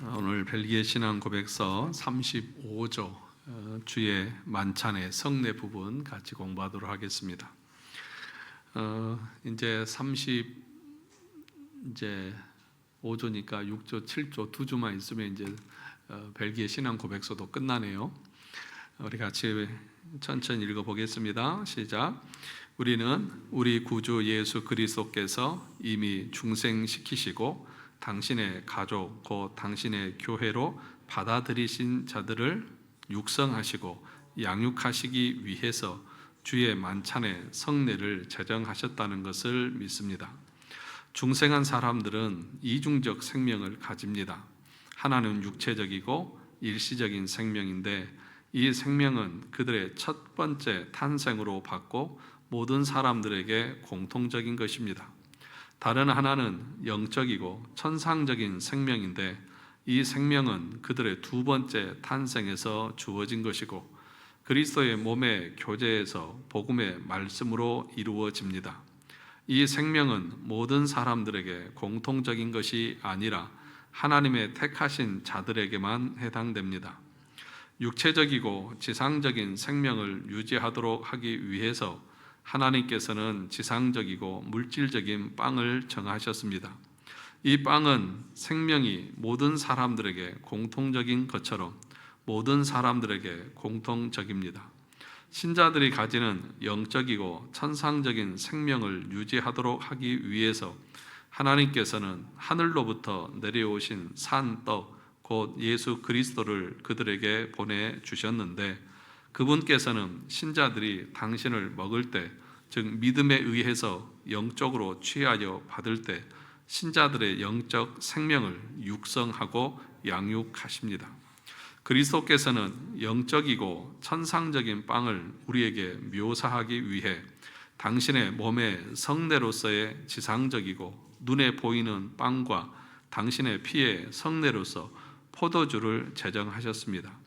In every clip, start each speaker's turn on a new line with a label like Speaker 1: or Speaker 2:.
Speaker 1: 오늘 벨기에 신앙 고백서 35조 주의 만찬의 성례 부분 같이 공부하도록 하겠습니다. 이제 35조니까 6조, 7조 두 주만 있으면 이제 벨기에 신앙 고백서도 끝나네요. 우리 같이 천천히 읽어보겠습니다. 시작. 우리는 우리 구주 예수 그리스도께서 이미 중생시키시고 당신의 가족 곧 당신의 교회로 받아들이신 자들을 육성하시고 양육하시기 위해서 주의 만찬의 성례를 제정하셨다는 것을 믿습니다. 중생한 사람들은 이중적 생명을 가집니다. 하나는 육체적이고 일시적인 생명인데 이 생명은 그들의 첫 번째 탄생으로 받고 모든 사람들에게 공통적인 것입니다. 다른 하나는 영적이고 천상적인 생명인데 이 생명은 그들의 두 번째 탄생에서 주어진 것이고 그리스도의 몸의 교제에서 복음의 말씀으로 이루어집니다. 이 생명은 모든 사람들에게 공통적인 것이 아니라 하나님의 택하신 자들에게만 해당됩니다. 육체적이고 지상적인 생명을 유지하도록 하기 위해서 하나님께서는 지상적이고 물질적인 빵을 정하셨습니다. 이 빵은 생명이 모든 사람들에게 공통적인 것처럼 모든 사람들에게 공통적입니다. 신자들이 가지는 영적이고 천상적인 생명을 유지하도록 하기 위해서 하나님께서는 하늘로부터 내려오신 산 떡, 곧 예수 그리스도를 그들에게 보내주셨는데 그분께서는 신자들이 당신을 먹을 때, 즉 믿음에 의해서 영적으로 취하여 받을 때 신자들의 영적 생명을 육성하고 양육하십니다. 그리스도께서는 영적이고 천상적인 빵을 우리에게 묘사하기 위해 당신의 몸의 성례로서의 지상적이고 눈에 보이는 빵과 당신의 피의 성례로서 포도주를 제정하셨습니다.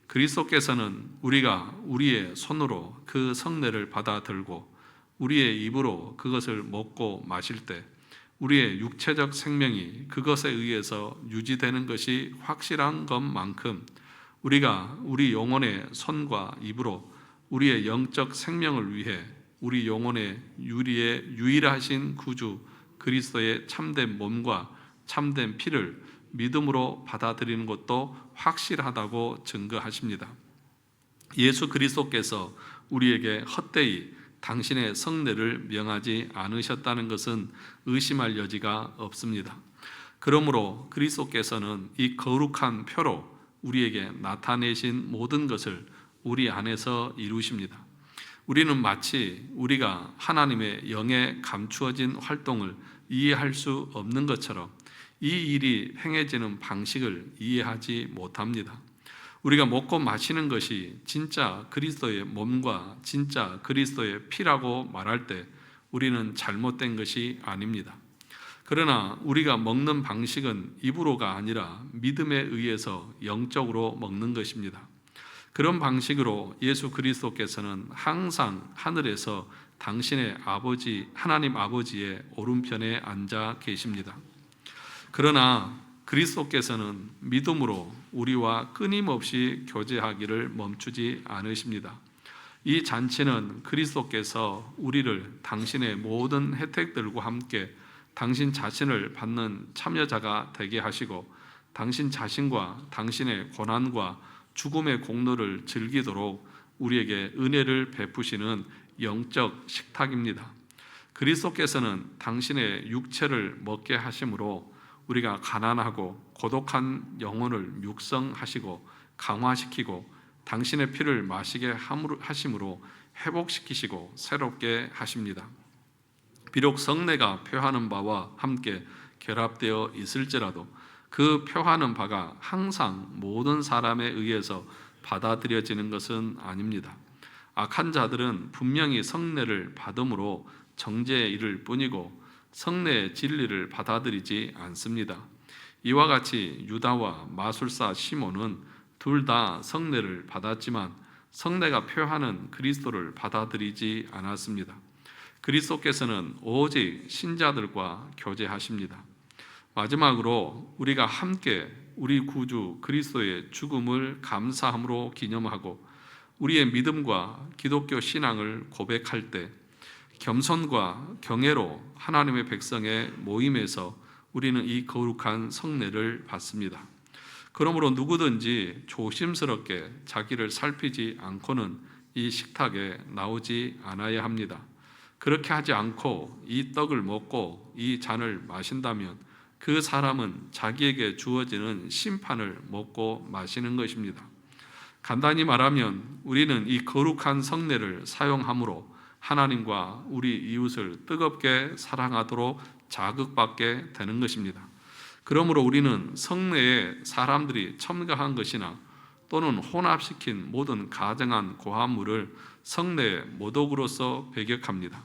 Speaker 1: 그리스도께서는 우리가 우리의 손으로 그 성례를 받아 들고 우리의 입으로 그것을 먹고 마실 때 우리의 육체적 생명이 그것에 의해서 유지되는 것이 확실한 것만큼 우리가 우리 영혼의 손과 입으로 우리의 영적 생명을 위해 우리 영혼의 유일하신 구주 그리스도의 참된 몸과 참된 피를 믿음으로 받아들이는 것도 확실하다고 증거하십니다. 예수 그리스도께서 우리에게 헛되이 당신의 성례를 명하지 않으셨다는 것은 의심할 여지가 없습니다. 그러므로 그리스도께서는 이 거룩한 표로 우리에게 나타내신 모든 것을 우리 안에서 이루십니다. 우리는 마치 우리가 하나님의 영에 감추어진 활동을 이해할 수 없는 것처럼 이 일이 행해지는 방식을 이해하지 못합니다. 우리가 먹고 마시는 것이 진짜 그리스도의 몸과 진짜 그리스도의 피라고 말할 때 우리는 잘못된 것이 아닙니다. 그러나 우리가 먹는 방식은 입으로가 아니라 믿음에 의해서 영적으로 먹는 것입니다. 그런 방식으로 예수 그리스도께서는 항상 하늘에서 당신의 아버지 하나님 아버지의 오른편에 앉아 계십니다. 그러나 그리스도께서는 믿음으로 우리와 끊임없이 교제하기를 멈추지 않으십니다. 이 잔치는 그리스도께서 우리를 당신의 모든 혜택들과 함께 당신 자신을 받는 참여자가 되게 하시고 당신 자신과 당신의 고난과 죽음의 공로를 즐기도록 우리에게 은혜를 베푸시는 영적 식탁입니다. 그리스도께서는 당신의 육체를 먹게 하심으로 우리가 가난하고 고독한 영혼을 육성하시고 강화시키고 당신의 피를 마시게 하심으로 회복시키시고 새롭게 하십니다. 비록 성례가 표하는 바와 함께 결합되어 있을지라도 그 표하는 바가 항상 모든 사람에 의해서 받아들여지는 것은 아닙니다. 악한 자들은 분명히 성례를 받음으로 정죄에 이를 뿐이고 성례의 진리를 받아들이지 않습니다. 이와 같이 유다와 마술사 시몬은 둘 다 성례를 받았지만 성례가 표하는 그리스도를 받아들이지 않았습니다. 그리스도께서는 오직 신자들과 교제하십니다. 마지막으로 우리가 함께 우리 구주 그리스도의 죽음을 감사함으로 기념하고 우리의 믿음과 기독교 신앙을 고백할 때 겸손과 경애로 하나님의 백성의 모임에서 우리는 이 거룩한 성례를 받습니다. 그러므로 누구든지 조심스럽게 자기를 살피지 않고는 이 식탁에 나오지 않아야 합니다. 그렇게 하지 않고 이 떡을 먹고 이 잔을 마신다면 그 사람은 자기에게 주어지는 심판을 먹고 마시는 것입니다. 간단히 말하면 우리는 이 거룩한 성례를 사용함으로 하나님과 우리 이웃을 뜨겁게 사랑하도록 자극받게 되는 것입니다. 그러므로 우리는 성례에 사람들이 첨가한 것이나 또는 혼합시킨 모든 가정한 고함물을 성례의 모독으로서 배격합니다.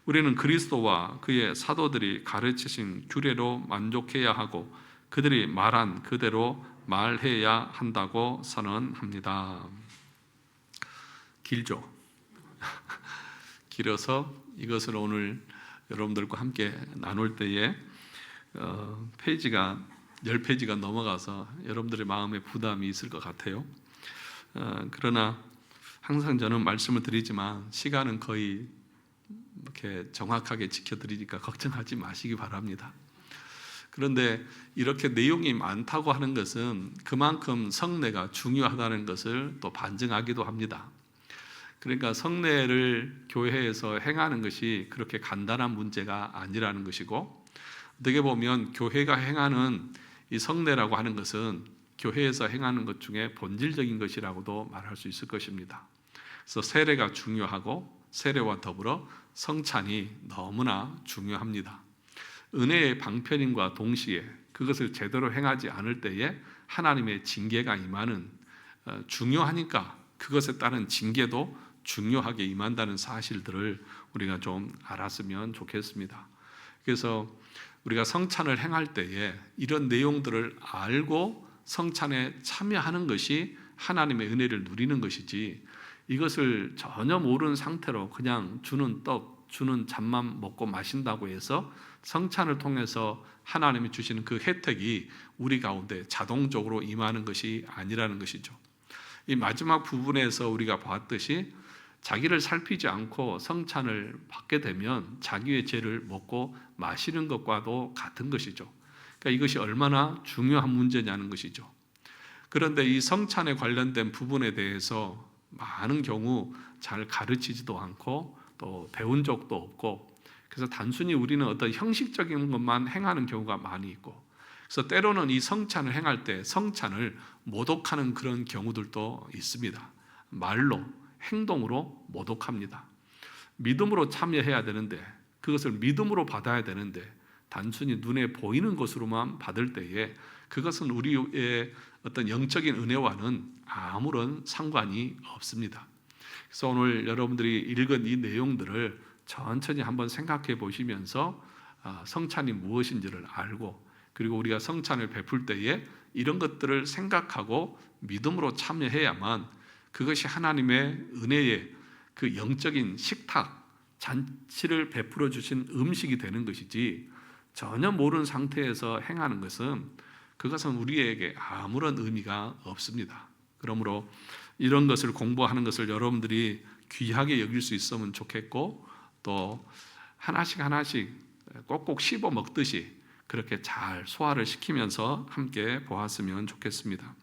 Speaker 1: 우리는 그리스도와 그의 사도들이 가르치신 규례로 만족해야 하고 그들이 말한 그대로 말해야 한다고 선언합니다. 길죠? 길어서 이것을 오늘 여러분들과 함께 나눌 때에 페이지가 10페이지가 넘어가서 여러분들의 마음에 부담이 있을 것 같아요. 그러나 항상 저는 말씀을 드리지만 시간은 거의 이렇게 정확하게 지켜드리니까 걱정하지 마시기 바랍니다. 그런데 이렇게 내용이 많다고 하는 것은 그만큼 성례가 중요하다는 것을 또 반증하기도 합니다. 그러니까 성례를 교회에서 행하는 것이 그렇게 간단한 문제가 아니라는 것이고, 어떻게 보면 교회가 행하는 이 성례라고 하는 것은 교회에서 행하는 것 중에 본질적인 것이라고도 말할 수 있을 것입니다. 그래서 세례가 중요하고 세례와 더불어 성찬이 너무나 중요합니다. 은혜의 방편임과 동시에 그것을 제대로 행하지 않을 때에 하나님의 징계가 임하는, 중요하니까 그것에 따른 징계도 중요하게 임한다는 사실들을 우리가 좀 알았으면 좋겠습니다. 그래서 우리가 성찬을 행할 때에 이런 내용들을 알고 성찬에 참여하는 것이 하나님의 은혜를 누리는 것이지, 이것을 전혀 모르는 상태로 그냥 주는 떡, 주는 잔만 먹고 마신다고 해서 성찬을 통해서 하나님이 주시는 그 혜택이 우리 가운데 자동적으로 임하는 것이 아니라는 것이죠. 이 마지막 부분에서 우리가 봤듯이 자기를 살피지 않고 성찬을 받게 되면 자기의 죄를 먹고 마시는 것과도 같은 것이죠. 그러니까 이것이 얼마나 중요한 문제냐는 것이죠. 그런데 이 성찬에 관련된 부분에 대해서 많은 경우 잘 가르치지도 않고 또 배운 적도 없고, 그래서 단순히 우리는 어떤 형식적인 것만 행하는 경우가 많이 있고, 그래서 때로는 이 성찬을 행할 때 성찬을 모독하는 그런 경우들도 있습니다. 말로, 행동으로 모독합니다. 믿음으로 참여해야 되는데, 그것을 믿음으로 받아야 되는데 단순히 눈에 보이는 것으로만 받을 때에 그것은 우리의 어떤 영적인 은혜와는 아무런 상관이 없습니다. 그래서 오늘 여러분들이 읽은 이 내용들을 천천히 한번 생각해 보시면서 성찬이 무엇인지를 알고, 그리고 우리가 성찬을 베풀 때에 이런 것들을 생각하고 믿음으로 참여해야만 그것이 하나님의 은혜의 그 영적인 식탁, 잔치를 베풀어 주신 음식이 되는 것이지, 전혀 모르는 상태에서 행하는 것은 그것은 우리에게 아무런 의미가 없습니다. 그러므로 이런 것을 공부하는 것을 여러분들이 귀하게 여길 수 있으면 좋겠고, 또 하나씩 하나씩 꼭꼭 씹어 먹듯이 그렇게 잘 소화를 시키면서 함께 보았으면 좋겠습니다.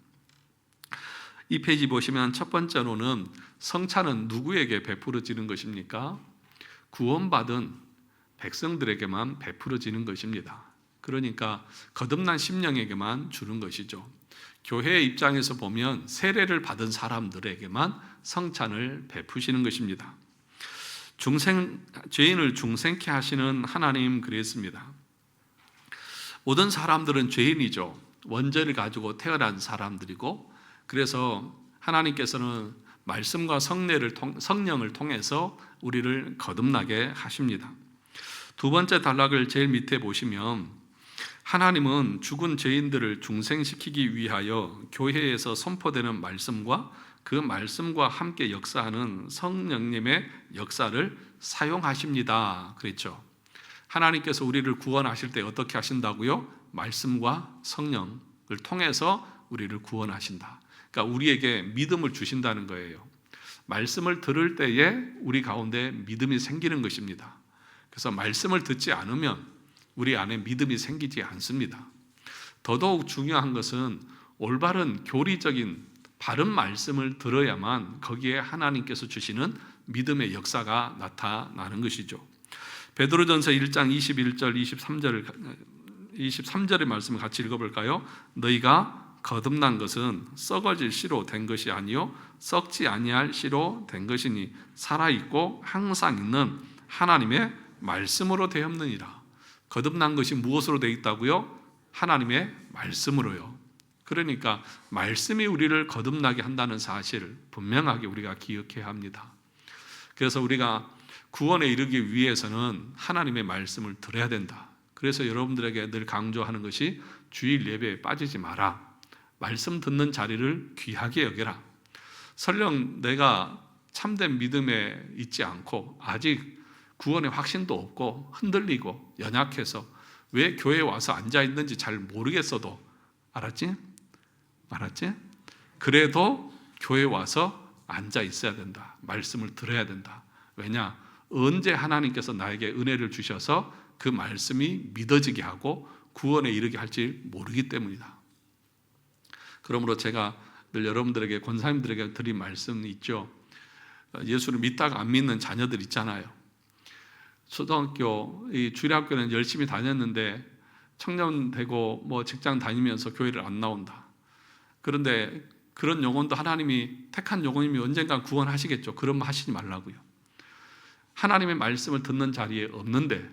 Speaker 1: 이 페이지 보시면 첫 번째로는 성찬은 누구에게 베풀어지는 것입니까? 구원받은 백성들에게만 베풀어지는 것입니다. 그러니까 거듭난 심령에게만 주는 것이죠. 교회의 입장에서 보면 세례를 받은 사람들에게만 성찬을 베푸시는 것입니다. 죄인을 중생케 하시는 하나님 그랬습니다. 모든 사람들은 죄인이죠. 원죄를 가지고 태어난 사람들이고, 그래서 하나님께서는 말씀과 성령을 통해서 우리를 거듭나게 하십니다. 두 번째 단락을 제일 밑에 보시면 하나님은 죽은 죄인들을 중생시키기 위하여 교회에서 선포되는 말씀과 그 말씀과 함께 역사하는 성령님의 역사를 사용하십니다. 그랬죠. 하나님께서 우리를 구원하실 때 어떻게 하신다고요? 말씀과 성령을 통해서 우리를 구원하신다. 그러니까 우리에게 믿음을 주신다는 거예요. 말씀을 들을 때에 우리 가운데 믿음이 생기는 것입니다. 그래서 말씀을 듣지 않으면 우리 안에 믿음이 생기지 않습니다. 더더욱 중요한 것은 올바른 교리적인 바른 말씀을 들어야만 거기에 하나님께서 주시는 믿음의 역사가 나타나는 것이죠. 베드로전서 1장 21절 23절의 말씀을 같이 읽어볼까요? 너희가 거듭난 것은 썩어질 씨로 된 것이 아니요 썩지 아니할 씨로 된 것이니 살아있고 항상 있는 하나님의 말씀으로 되었느니라. 거듭난 것이 무엇으로 되어 있다고요? 하나님의 말씀으로요. 그러니까 말씀이 우리를 거듭나게 한다는 사실을 분명하게 우리가 기억해야 합니다. 그래서 우리가 구원에 이르기 위해서는 하나님의 말씀을 들어야 된다. 그래서 여러분들에게 늘 강조하는 것이 주일 예배에 빠지지 마라. 말씀 듣는 자리를 귀하게 여겨라. 설령 내가 참된 믿음에 있지 않고 아직 구원의 확신도 없고 흔들리고 연약해서 왜 교회에 와서 앉아 있는지 잘 모르겠어도 알았지? 그래도 교회에 와서 앉아 있어야 된다. 말씀을 들어야 된다. 왜냐? 언제 하나님께서 나에게 은혜를 주셔서 그 말씀이 믿어지게 하고 구원에 이르게 할지 모르기 때문이다. 그러므로 제가 늘 여러분들에게 권사님들에게 드린 말씀이 있죠. 예수를 믿다가 안 믿는 자녀들 있잖아요. 초등학교, 이 주일학교는 열심히 다녔는데 청년 되고 직장 다니면서 교회를 안 나온다. 그런데 그런 영혼도 하나님이 택한 영혼이면 언젠가 구원하시겠죠. 그런 말 하시지 말라고요. 하나님의 말씀을 듣는 자리에 없는데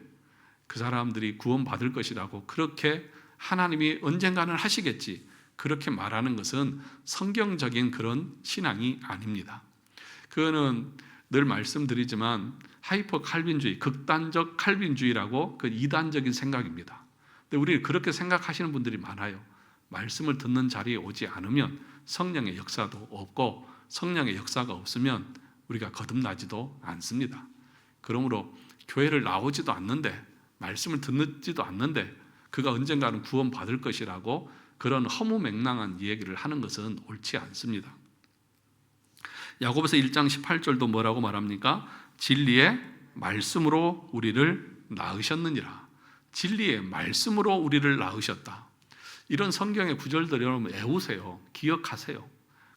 Speaker 1: 그 사람들이 구원받을 것이라고 그렇게 하나님이 언젠가는 하시겠지 그렇게 말하는 것은 성경적인 그런 신앙이 아닙니다. 그거는 늘 말씀드리지만 하이퍼 칼빈주의, 극단적 칼빈주의라고 그 이단적인 생각입니다. 근데 우리 그렇게 생각하시는 분들이 많아요. 말씀을 듣는 자리에 오지 않으면 성령의 역사도 없고 성령의 역사가 없으면 우리가 거듭나지도 않습니다. 그러므로 교회를 나오지도 않는데 말씀을 듣지도 않는데 그가 언젠가는 구원받을 것이라고 그런 허무맹랑한 얘기를 하는 것은 옳지 않습니다. 야고보서 1장 18절도 뭐라고 말합니까? 진리의 말씀으로 우리를 낳으셨느니라. 진리의 말씀으로 우리를 낳으셨다. 이런 성경의 구절들 여러분 외우세요. 기억하세요.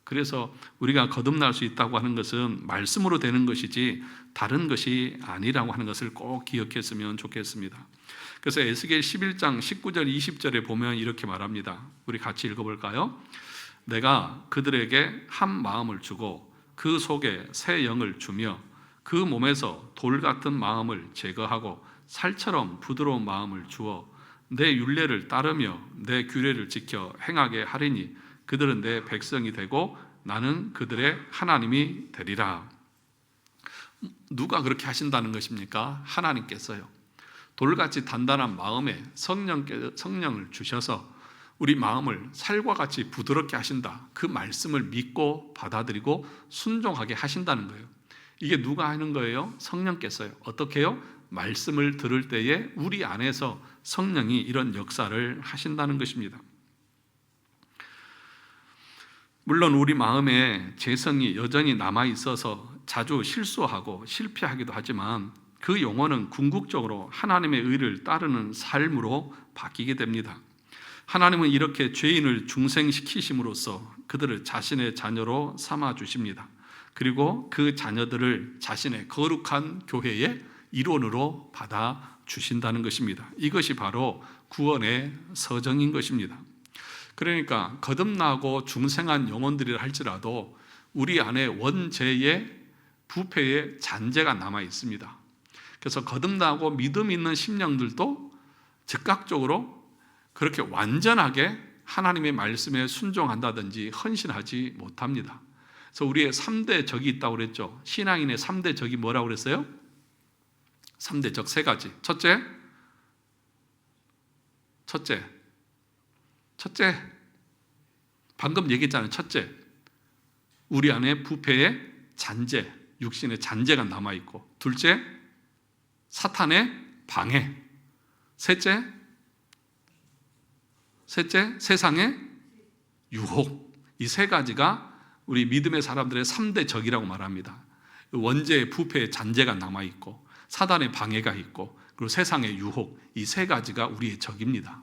Speaker 1: 그래서 우리가 거듭날 수 있다고 하는 것은 말씀으로 되는 것이지 다른 것이 아니라고 하는 것을 꼭 기억했으면 좋겠습니다. 그래서 에스겔 11장 19절 20절에 보면 이렇게 말합니다. 우리 같이 읽어볼까요? 내가 그들에게 한 마음을 주고 그 속에 새 영을 주며 그 몸에서 돌 같은 마음을 제거하고 살처럼 부드러운 마음을 주어 내 율례를 따르며 내 규례를 지켜 행하게 하리니 그들은 내 백성이 되고 나는 그들의 하나님이 되리라. 누가 그렇게 하신다는 것입니까? 하나님께서요. 돌같이 단단한 마음에 성령을 주셔서 우리 마음을 살과 같이 부드럽게 하신다. 그 말씀을 믿고 받아들이고 순종하게 하신다는 거예요. 이게 누가 하는 거예요? 성령께서요. 어떻게 해요? 말씀을 들을 때에 우리 안에서 성령이 이런 역사를 하신다는 것입니다. 물론 우리 마음에 재성이 여전히 남아있어서 자주 실수하고 실패하기도 하지만 그 영혼은 궁극적으로 하나님의 의를 따르는 삶으로 바뀌게 됩니다. 하나님은 이렇게 죄인을 중생시키심으로써 그들을 자신의 자녀로 삼아주십니다. 그리고 그 자녀들을 자신의 거룩한 교회의 일원으로 받아주신다는 것입니다. 이것이 바로 구원의 서정인 것입니다. 그러니까 거듭나고 중생한 영혼들이라 할지라도 우리 안에 원죄의 부패의 잔재가 남아 있습니다. 그래서 거듭나고 믿음 있는 심령들도 즉각적으로 그렇게 완전하게 하나님의 말씀에 순종한다든지 헌신하지 못합니다. 그래서 우리의 3대 적이 있다고 그랬죠. 신앙인의 3대 적이 뭐라고 그랬어요? 3대 적 3가지. 첫째, 방금 얘기했잖아요. 첫째, 우리 안에 부패의 잔재, 육신의 잔재가 남아있고, 둘째, 사탄의 방해, 셋째, 세상의 유혹, 이 세 가지가 우리 믿음의 사람들의 3대 적이라고 말합니다. 원죄의 부패의 잔재가 남아있고, 사단의 방해가 있고, 그리고 세상의 유혹, 이 세 가지가 우리의 적입니다.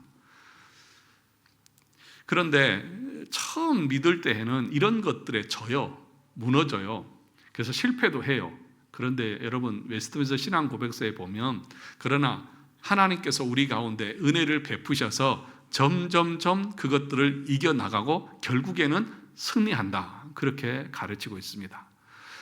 Speaker 1: 그런데 처음 믿을 때에는 이런 것들에 져요. 무너져요. 그래서 실패도 해요. 그런데 여러분, 웨스트민스터 신앙 고백서에 보면, 그러나 하나님께서 우리 가운데 은혜를 베푸셔서 점점점 그것들을 이겨나가고 결국에는 승리한다, 그렇게 가르치고 있습니다.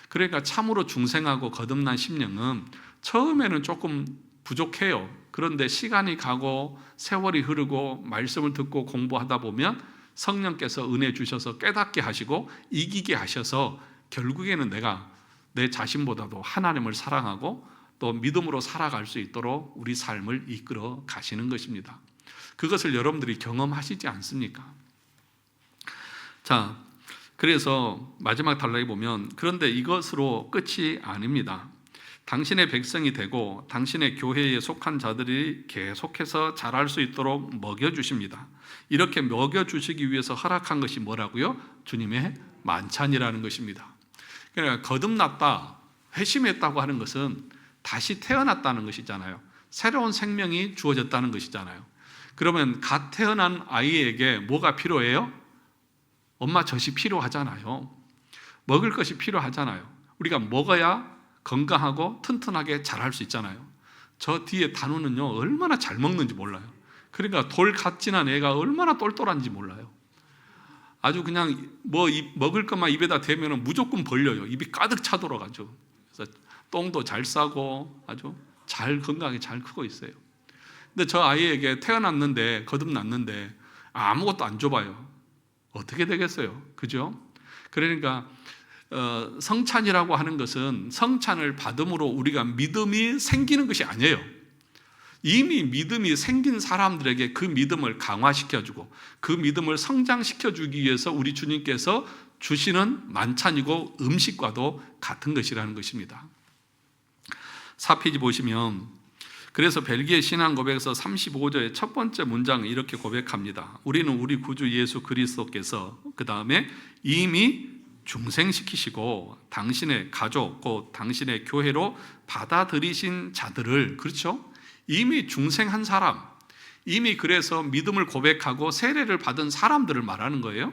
Speaker 1: 그러니까 참으로 중생하고 거듭난 심령은 처음에는 조금 부족해요. 그런데 시간이 가고 세월이 흐르고 말씀을 듣고 공부하다 보면 성령께서 은혜 주셔서 깨닫게 하시고 이기게 하셔서 결국에는 내가 내 자신보다도 하나님을 사랑하고 또 믿음으로 살아갈 수 있도록 우리 삶을 이끌어 가시는 것입니다. 그것을 여러분들이 경험하시지 않습니까? 자, 그래서 마지막 단락에 보면, 그런데 이것으로 끝이 아닙니다. 당신의 백성이 되고 당신의 교회에 속한 자들이 계속해서 자랄 수 있도록 먹여주십니다. 이렇게 먹여주시기 위해서 허락한 것이 뭐라고요? 주님의 만찬이라는 것입니다. 그러니까 거듭났다, 회심했다고 하는 것은 다시 태어났다는 것이잖아요. 새로운 생명이 주어졌다는 것이잖아요. 그러면 갓 태어난 아이에게 뭐가 필요해요? 엄마 젖이 필요하잖아요. 먹을 것이 필요하잖아요. 우리가 먹어야 건강하고 튼튼하게 자랄 수 있잖아요. 저 뒤에 단우는요, 얼마나 잘 먹는지 몰라요. 그러니까 돌 갓 지난 애가 얼마나 똘똘한지 몰라요. 아주 그냥 먹을 것만 입에다 대면 무조건 벌려요. 입이 가득 차도록 아주. 그래서 똥도 잘 싸고 아주 잘 건강하게 잘 크고 있어요. 근데 저 아이에게 태어났는데, 거듭났는데 아무것도 안 줘봐요. 어떻게 되겠어요? 그죠? 그러니까 성찬이라고 하는 것은 성찬을 받음으로 우리가 믿음이 생기는 것이 아니에요. 이미 믿음이 생긴 사람들에게 그 믿음을 강화시켜주고 그 믿음을 성장시켜주기 위해서 우리 주님께서 주시는 만찬이고 음식과도 같은 것이라는 것입니다. 4페이지 보시면, 그래서 벨기에 신앙 고백에서 35절의 첫 번째 문장을 이렇게 고백합니다. 우리는 우리 구주 예수 그리스도께서 그 다음에 이미 중생시키시고 당신의 가족, 곧 당신의 교회로 받아들이신 자들을, 그렇죠? 이미 중생한 사람, 이미 그래서 믿음을 고백하고 세례를 받은 사람들을 말하는 거예요.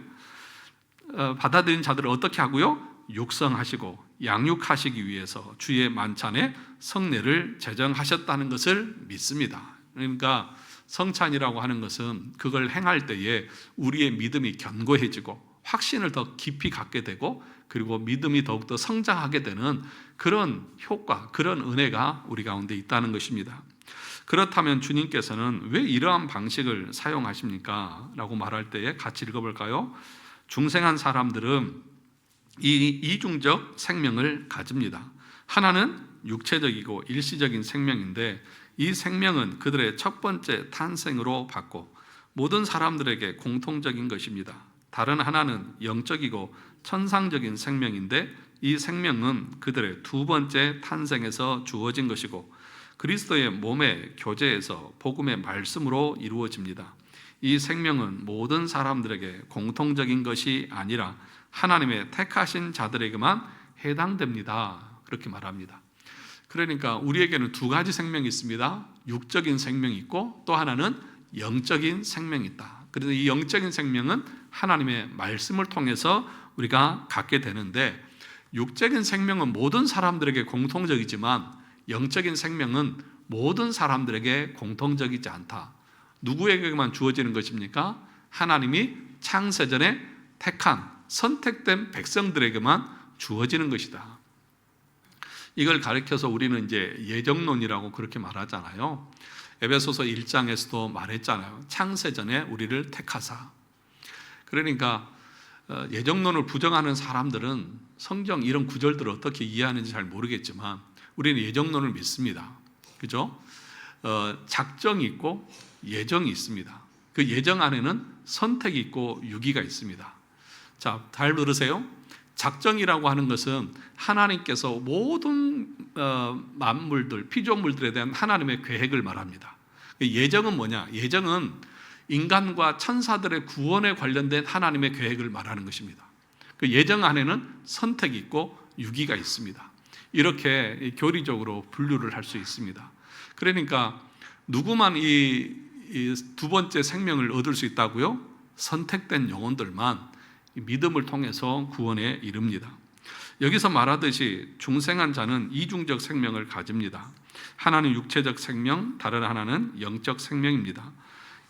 Speaker 1: 받아들인 자들을 어떻게 하고요? 육성하시고 양육하시기 위해서 주의 만찬에 성례를 제정하셨다는 것을 믿습니다. 그러니까 성찬이라고 하는 것은 그걸 행할 때에 우리의 믿음이 견고해지고 확신을 더 깊이 갖게 되고, 그리고 믿음이 더욱더 성장하게 되는 그런 효과, 그런 은혜가 우리 가운데 있다는 것입니다. 그렇다면 주님께서는 왜 이러한 방식을 사용하십니까? 라고 말할 때에 같이 읽어볼까요? 중생한 사람들은 이 이중적 생명을 가집니다. 하나는 육체적이고 일시적인 생명인데, 이 생명은 그들의 첫 번째 탄생으로 받고 모든 사람들에게 공통적인 것입니다. 다른 하나는 영적이고 천상적인 생명인데, 이 생명은 그들의 두 번째 탄생에서 주어진 것이고 그리스도의 몸의 교제에서 복음의 말씀으로 이루어집니다. 이 생명은 모든 사람들에게 공통적인 것이 아니라 하나님의 택하신 자들에게만 해당됩니다. 그렇게 말합니다. 그러니까 우리에게는 두 가지 생명이 있습니다. 육적인 생명이 있고 또 하나는 영적인 생명이 있다. 그래서 이 영적인 생명은 하나님의 말씀을 통해서 우리가 갖게 되는데, 육적인 생명은 모든 사람들에게 공통적이지만 영적인 생명은 모든 사람들에게 공통적이지 않다. 누구에게만 주어지는 것입니까? 하나님이 창세전에 택한 선택된 백성들에게만 주어지는 것이다. 이걸 가르쳐서 우리는 이제 예정론이라고 그렇게 말하잖아요. 에베소서 1장에서도 말했잖아요. 창세전에 우리를 택하사. 그러니까 예정론을 부정하는 사람들은 성경 이런 구절들을 어떻게 이해하는지 잘 모르겠지만 우리는 예정론을 믿습니다. 그죠? 작정이 있고 예정이 있습니다. 그 예정 안에는 선택이 있고 유기가 있습니다. 자, 잘 들으세요. 작정이라고 하는 것은 하나님께서 모든 만물들, 피조물들에 대한 하나님의 계획을 말합니다. 예정은 뭐냐? 예정은 인간과 천사들의 구원에 관련된 하나님의 계획을 말하는 것입니다. 그 예정 안에는 선택이 있고 유기가 있습니다. 이렇게 교리적으로 분류를 할 수 있습니다. 그러니까 누구만 이 두 번째 생명을 얻을 수 있다고요? 선택된 영혼들만 믿음을 통해서 구원에 이릅니다. 여기서 말하듯이 중생한 자는 이중적 생명을 가집니다. 하나는 육체적 생명, 다른 하나는 영적 생명입니다.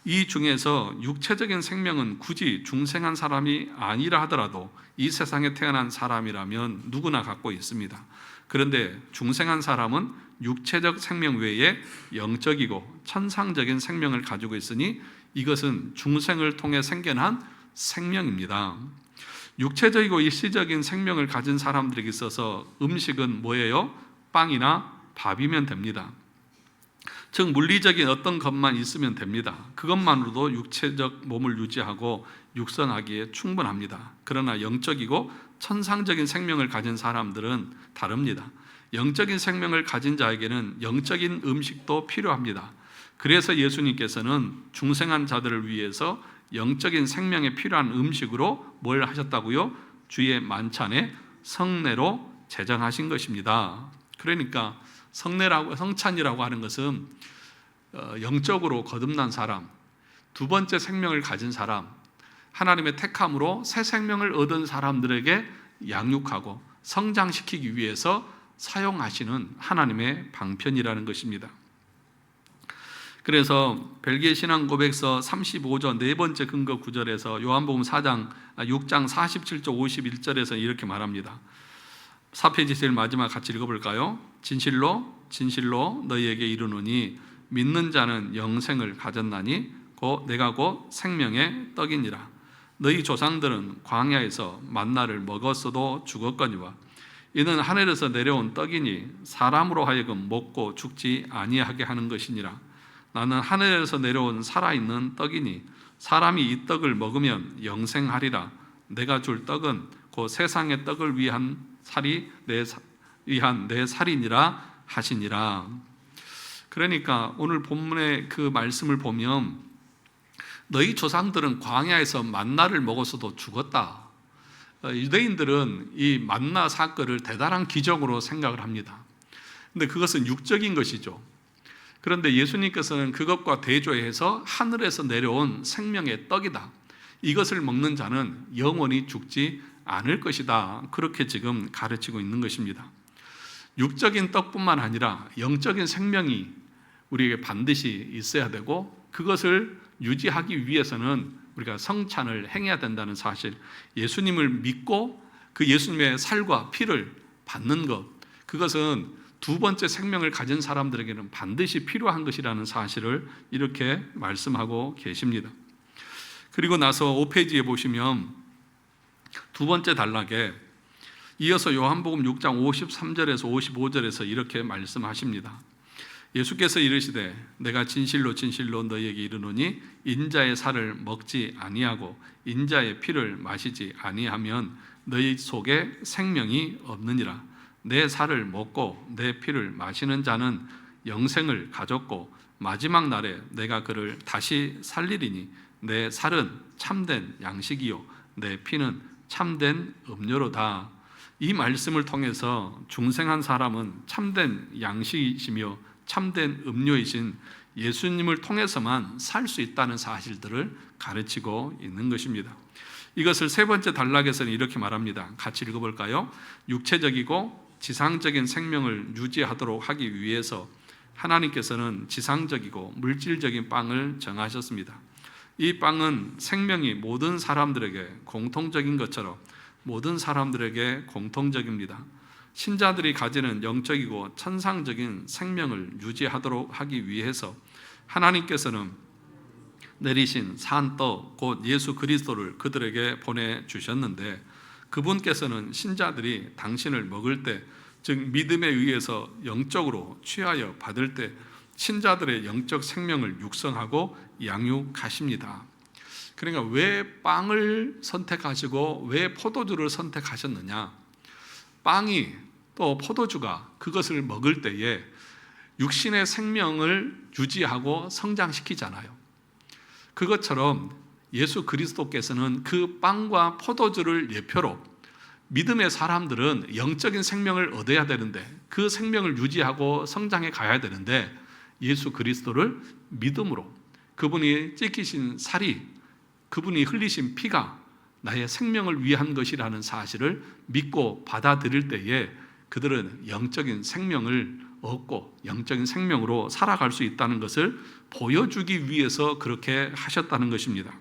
Speaker 1: 이 중에서 육체적인 생명은 굳이 중생한 사람이 아니라 하더라도 이 세상에 태어난 사람이라면 누구나 갖고 있습니다. 그런데 중생한 사람은 육체적 생명 외에 영적이고 천상적인 생명을 가지고 있으니 이것은 중생을 통해 생겨난 생명입니다. 육체적이고 일시적인 생명을 가진 사람들에게 있어서 음식은 뭐예요? 빵이나 밥이면 됩니다. 즉 물리적인 어떤 것만 있으면 됩니다. 그것만으로도 육체적 몸을 유지하고 육성하기에 충분합니다. 그러나 영적이고 천상적인 생명을 가진 사람들은 다릅니다. 영적인 생명을 가진 자에게는 영적인 음식도 필요합니다. 그래서 예수님께서는 중생한 자들을 위해서 영적인 생명에 필요한 음식으로 뭘 하셨다고요? 주의 만찬에 성례로 제정하신 것입니다. 그러니까 성찬이라고 하는 것은 영적으로 거듭난 사람, 두 번째 생명을 가진 사람, 하나님의 택함으로 새 생명을 얻은 사람들에게 양육하고 성장시키기 위해서 사용하시는 하나님의 방편이라는 것입니다. 그래서 벨기에 신앙고백서 35조 네 번째 근거 구절에서 요한복음 6장 47절 51절에서 이렇게 말합니다. 4페이지 제일 마지막 같이 읽어볼까요? 진실로 진실로 너희에게 이르노니 믿는 자는 영생을 가졌나니 내가 곧 생명의 떡이니라. 너희 조상들은 광야에서 만나를 먹었어도 죽었거니와 이는 하늘에서 내려온 떡이니 사람으로 하여금 먹고 죽지 아니하게 하는 것이니라. 나는 하늘에서 내려온 살아있는 떡이니 사람이 이 떡을 먹으면 영생하리라. 내가 줄 떡은 그 세상의 떡을 위한 내 살이니라 하시니라. 그러니까 오늘 본문의 그 말씀을 보면 너희 조상들은 광야에서 만나를 먹었어도 죽었다. 유대인들은 이 만나 사건을 대단한 기적으로 생각을 합니다. 근데 그것은 육적인 것이죠. 그런데 예수님께서는 그것과 대조해서 하늘에서 내려온 생명의 떡이다. 이것을 먹는 자는 영원히 죽지 않을 것이다. 그렇게 지금 가르치고 있는 것입니다. 육적인 떡뿐만 아니라 영적인 생명이 우리에게 반드시 있어야 되고 그것을 유지하기 위해서는 우리가 성찬을 행해야 된다는 사실, 예수님을 믿고 그 예수님의 살과 피를 받는 것, 그것은 두 번째 생명을 가진 사람들에게는 반드시 필요한 것이라는 사실을 이렇게 말씀하고 계십니다. 그리고 나서 5페이지에 보시면 두 번째 단락에 이어서 요한복음 6장 53절에서 55절에서 이렇게 말씀하십니다. 예수께서 이르시되 내가 진실로 진실로 너희에게 이르노니 인자의 살을 먹지 아니하고 인자의 피를 마시지 아니하면 너희 속에 생명이 없느니라. 내 살을 먹고 내 피를 마시는 자는 영생을 가졌고 마지막 날에 내가 그를 다시 살리리니 내 살은 참된 양식이요 내 피는 참된 음료로다. 이 말씀을 통해서 중생한 사람은 참된 양식이시며 참된 음료이신 예수님을 통해서만 살 수 있다는 사실들을 가르치고 있는 것입니다. 이것을 세 번째 단락에서는 이렇게 말합니다. 같이 읽어볼까요? 육체적이고 지상적인 생명을 유지하도록 하기 위해서 하나님께서는 지상적이고 물질적인 빵을 정하셨습니다. 이 빵은 생명이 모든 사람들에게 공통적인 것처럼 모든 사람들에게 공통적입니다. 신자들이 가지는 영적이고 천상적인 생명을 유지하도록 하기 위해서 하나님께서는 내리신 산떡 곧 예수 그리스도를 그들에게 보내주셨는데 그분께서는 신자들이 당신을 먹을 때, 즉 믿음에 의해서 영적으로 취하여 받을 때 신자들의 영적 생명을 육성하고 양육하십니다. 그러니까 왜 빵을 선택하시고 왜 포도주를 선택하셨느냐? 빵이 또 포도주가 그것을 먹을 때에 육신의 생명을 유지하고 성장시키잖아요. 그것처럼 예수 그리스도께서는 그 빵과 포도주를 예표로 믿음의 사람들은 영적인 생명을 얻어야 되는데, 그 생명을 유지하고 성장해 가야 되는데, 예수 그리스도를 믿음으로, 그분이 찢기신 살이, 그분이 흘리신 피가 나의 생명을 위한 것이라는 사실을 믿고 받아들일 때에 그들은 영적인 생명을 얻고 영적인 생명으로 살아갈 수 있다는 것을 보여주기 위해서 그렇게 하셨다는 것입니다.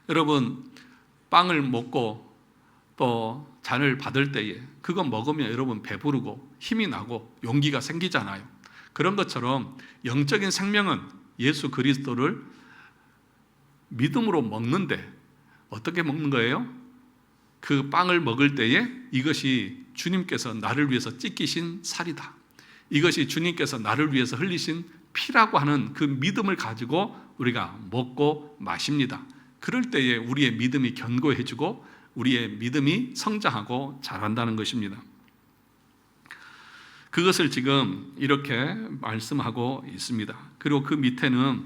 Speaker 1: 여러분, 빵을 먹고 또 잔을 받을 때에 그거 먹으면 여러분 배부르고 힘이 나고 용기가 생기잖아요. 그런 것처럼 영적인 생명은 예수 그리스도를 믿음으로 먹는데 어떻게 먹는 거예요? 그 빵을 먹을 때에 이것이 주님께서 나를 위해서 찢기신 살이다, 이것이 주님께서 나를 위해서 흘리신 피라고 하는 그 믿음을 가지고 우리가 먹고 마십니다. 그럴 때에 우리의 믿음이 견고해지고 우리의 믿음이 성장하고 자란다는 것입니다. 그것을 지금 이렇게 말씀하고 있습니다. 그리고 그 밑에는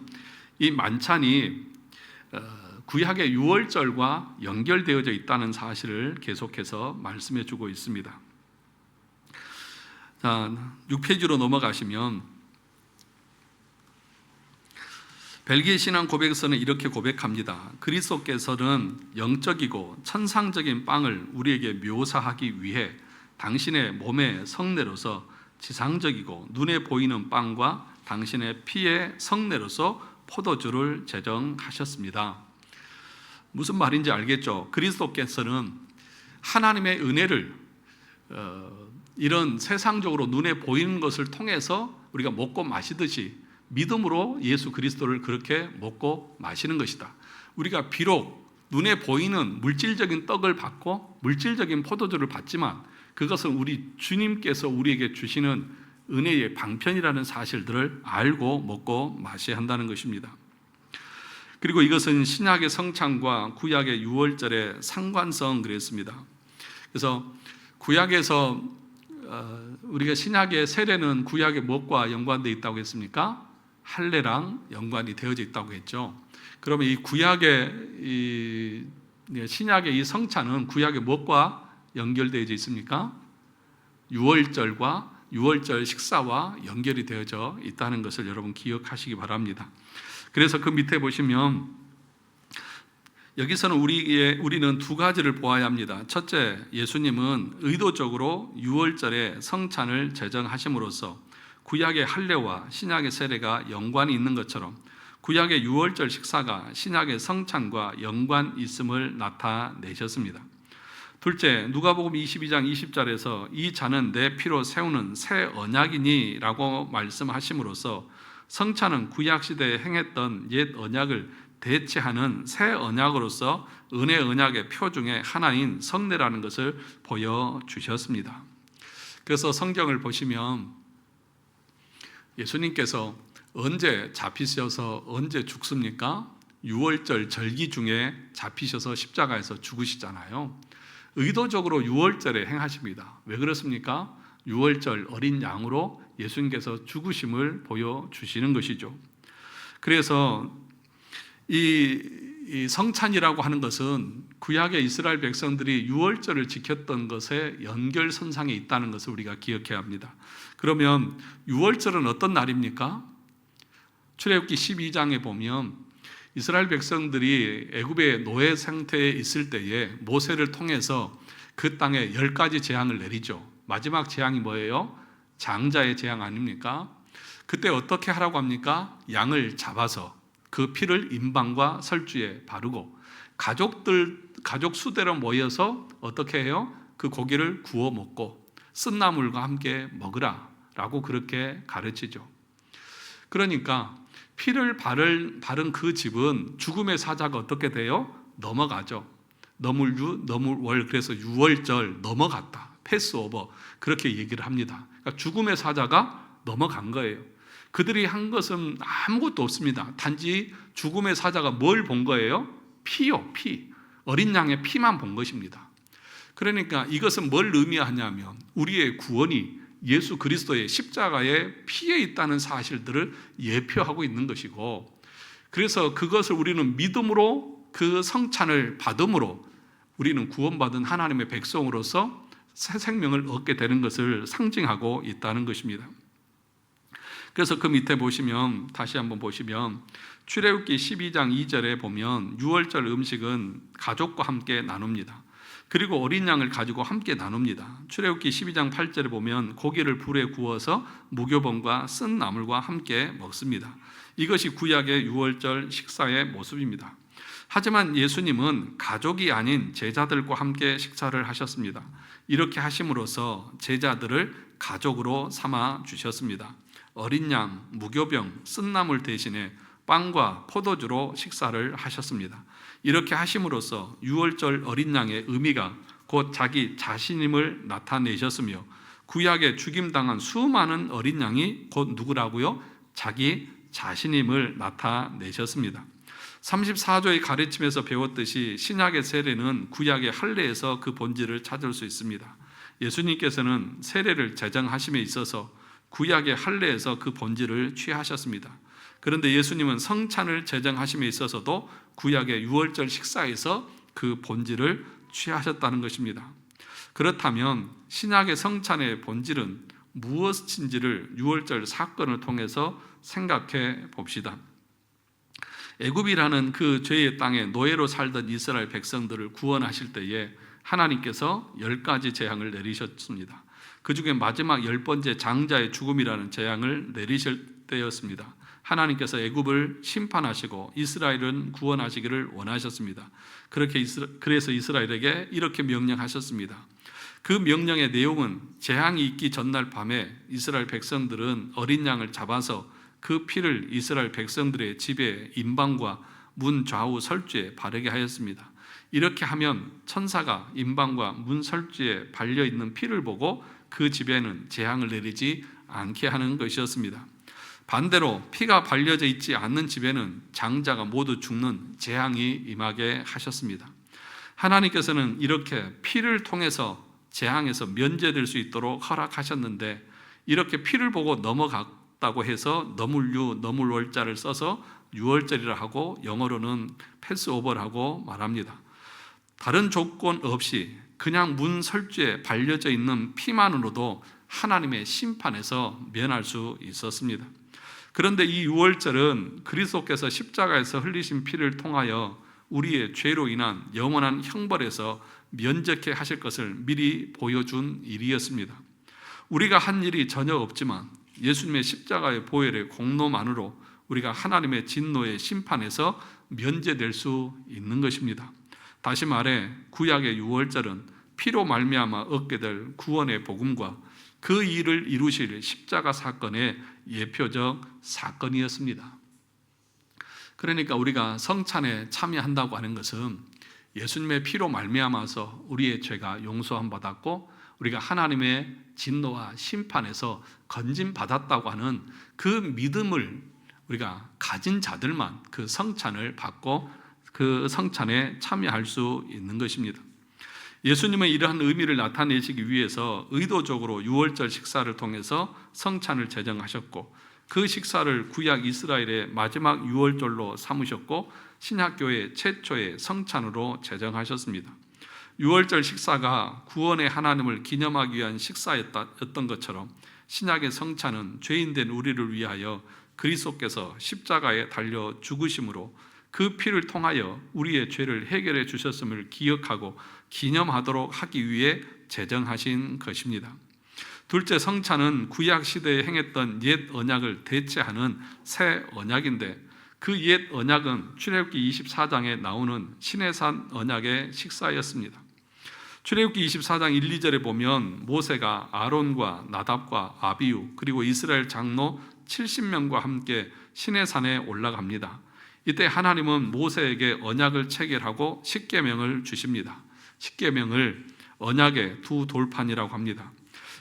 Speaker 1: 이 만찬이 구약의 유월절과 연결되어져 있다는 사실을 계속해서 말씀해 주고 있습니다. 자, 6페이지로 넘어가시면 벨기에 신앙 고백에서는 이렇게 고백합니다. 그리스도께서는 영적이고 천상적인 빵을 우리에게 묘사하기 위해 당신의 몸의 성례로서 지상적이고 눈에 보이는 빵과 당신의 피의 성례로서 포도주를 제정하셨습니다. 무슨 말인지 알겠죠? 그리스도께서는 하나님의 은혜를 이런 세상적으로 눈에 보이는 것을 통해서 우리가 먹고 마시듯이 믿음으로 예수 그리스도를 그렇게 먹고 마시는 것이다. 우리가 비록 눈에 보이는 물질적인 떡을 받고 물질적인 포도주를 받지만 그것은 우리 주님께서 우리에게 주시는 은혜의 방편이라는 사실들을 알고 먹고 마셔야 한다는 것입니다. 그리고 이것은 신약의 성찬과 구약의 유월절의 상관성 그랬습니다. 그래서 구약에서 우리가 신약의 세례는 구약의 무엇과 연관되어 있다고 했습니까? 할례랑 연관이 되어져 있다고 했죠. 그러면 이 구약의 신약의 이 성찬은 구약의 무엇과 연결되어져 있습니까? 유월절과 유월절 식사와 연결이 되어져 있다는 것을 여러분 기억하시기 바랍니다. 그래서 그 밑에 보시면 여기서는 우리는 두 가지를 보아야 합니다. 첫째, 예수님은 의도적으로 유월절에 성찬을 제정하심으로써 구약의 할례와 신약의 세례가 연관이 있는 것처럼 구약의 유월절 식사가 신약의 성찬과 연관 있음을 나타내셨습니다. 둘째, 누가복음 22장 20절에서 이 잔은 내 피로 세우는 새 언약이니 라고 말씀하심으로써 성찬은 구약시대에 행했던 옛 언약을 대체하는 새 언약으로서 은혜 언약의 표 중에 하나인 성례라는 것을 보여주셨습니다. 그래서 성경을 보시면 예수님께서 언제 잡히셔서 언제 죽습니까? 유월절 절기 중에 잡히셔서 십자가에서 죽으시잖아요. 의도적으로 유월절에 행하십니다. 왜 그렇습니까? 유월절 어린 양으로 예수님께서 죽으심을 보여주시는 것이죠. 그래서 이 성찬이라고 하는 것은 구약의 이스라엘 백성들이 유월절을 지켰던 것에 연결선상에 있다는 것을 우리가 기억해야 합니다. 그러면 유월절은 어떤 날입니까? 출애굽기 12장에 보면 이스라엘 백성들이 애굽의 노예 상태에 있을 때에 모세를 통해서 그 땅에 10가지 재앙을 내리죠. 마지막 재앙이 뭐예요? 장자의 재앙 아닙니까? 그때 어떻게 하라고 합니까? 양을 잡아서 그 피를 임방과 설주에 바르고 가족 수대로 모여서 어떻게 해요? 그 고기를 구워 먹고 쓴나물과 함께 먹으라 라고 그렇게 가르치죠. 그러니까 피를 바른 그 집은 죽음의 사자가 어떻게 돼요? 넘어가죠. 너물월, 그래서 유월절 넘어갔다, 패스오버, 그렇게 얘기를 합니다. 그러니까 죽음의 사자가 넘어간 거예요. 그들이 한 것은 아무것도 없습니다. 단지 죽음의 사자가 뭘 본 거예요? 피요, 피. 어린 양의 피만 본 것입니다. 그러니까 이것은 뭘 의미하냐면 우리의 구원이 예수 그리스도의 십자가의 피에 있다는 사실들을 예표하고 있는 것이고, 그래서 그것을 우리는 믿음으로 그 성찬을 받음으로 우리는 구원받은 하나님의 백성으로서 새 생명을 얻게 되는 것을 상징하고 있다는 것입니다. 그래서 그 밑에 보시면, 다시 한번 보시면 출애굽기 12장 2절에 보면 유월절 음식은 가족과 함께 나눕니다. 그리고 어린 양을 가지고 함께 나눕니다. 출애굽기 12장 8절에 보면 고기를 불에 구워서 무교병과 쓴 나물과 함께 먹습니다. 이것이 구약의 유월절 식사의 모습입니다. 하지만 예수님은 가족이 아닌 제자들과 함께 식사를 하셨습니다. 이렇게 하심으로써 제자들을 가족으로 삼아 주셨습니다. 어린 양, 무교병, 쓴나물 대신에 빵과 포도주로 식사를 하셨습니다. 이렇게 하심으로써 유월절 어린 양의 의미가 곧 자기 자신임을 나타내셨으며 구약에 죽임당한 수많은 어린 양이 곧 누구라고요? 자기 자신임을 나타내셨습니다. 34조의 가르침에서 배웠듯이 신약의 세례는 구약의 할례에서 그 본질을 찾을 수 있습니다. 예수님께서는 세례를 제정하심에 있어서 구약의 할례에서 그 본질을 취하셨습니다. 그런데 예수님은 성찬을 제정하심에 있어서도 구약의 유월절 식사에서 그 본질을 취하셨다는 것입니다. 그렇다면 신약의 성찬의 본질은 무엇인지를 유월절 사건을 통해서 생각해 봅시다. 애굽이라는 그 죄의 땅에 노예로 살던 이스라엘 백성들을 구원하실 때에 하나님께서 10가지 재앙을 내리셨습니다. 그 중에 마지막 10번째 장자의 죽음이라는 재앙을 내리실 때였습니다. 하나님께서 애굽을 심판하시고 이스라엘은 구원하시기를 원하셨습니다. 그래서 이스라엘에게 이렇게 명령하셨습니다. 그 명령의 내용은 재앙이 있기 전날 밤에 이스라엘 백성들은 어린 양을 잡아서 그 피를 이스라엘 백성들의 집에 임방과 문 좌우 설주에 바르게 하였습니다. 이렇게 하면 천사가 임방과 문 설주에 발려 있는 피를 보고 그 집에는 재앙을 내리지 않게 하는 것이었습니다. 반대로 피가 발려져 있지 않는 집에는 장자가 모두 죽는 재앙이 임하게 하셨습니다. 하나님께서는 이렇게 피를 통해서 재앙에서 면제될 수 있도록 허락하셨는데 이렇게 피를 보고 넘어갔다고 해서 너물유, 너물월자를 써서 유월절이라 하고 영어로는 패스오버라고 말합니다. 다른 조건 없이 그냥 문 설주에 발려져 있는 피만으로도 하나님의 심판에서 면할 수 있었습니다. 그런데 이 유월절은 그리스도께서 십자가에서 흘리신 피를 통하여 우리의 죄로 인한 영원한 형벌에서 면제케 하실 것을 미리 보여준 일이었습니다. 우리가 한 일이 전혀 없지만 예수님의 십자가의 보혈의 공로만으로 우리가 하나님의 진노의 심판에서 면제될 수 있는 것입니다. 다시 말해 구약의 유월절은 피로 말미암아 얻게 될 구원의 복음과 그 일을 이루실 십자가 사건의 예표적 사건이었습니다. 그러니까 우리가 성찬에 참여한다고 하는 것은 예수님의 피로 말미암아서 우리의 죄가 용서함 받았고 우리가 하나님의 진노와 심판에서 건짐 받았다고 하는 그 믿음을 우리가 가진 자들만 그 성찬을 받고 그 성찬에 참여할 수 있는 것입니다. 예수님은 이러한 의미를 나타내시기 위해서 의도적으로 유월절 식사를 통해서 성찬을 제정하셨고 그 식사를 구약 이스라엘의 마지막 유월절로 삼으셨고 신약교회 최초의 성찬으로 제정하셨습니다. 유월절 식사가 구원의 하나님을 기념하기 위한 식사였던 것처럼 신약의 성찬은 죄인된 우리를 위하여 그리스도께서 십자가에 달려 죽으심으로 그 피를 통하여 우리의 죄를 해결해 주셨음을 기억하고 기념하도록 하기 위해 제정하신 것입니다. 둘째, 성찬은 구약 시대에 행했던 옛 언약을 대체하는 새 언약인데 그 옛 언약은 출애굽기 24장에 나오는 시내산 언약의 식사였습니다. 출애굽기 24장 1, 2절에 보면 모세가 아론과 나답과 아비후 그리고 이스라엘 장로 70명과 함께 시내산에 올라갑니다. 이때 하나님은 모세에게 언약을 체결하고 십계명을 주십니다. 십계명을 언약의 두 돌판이라고 합니다.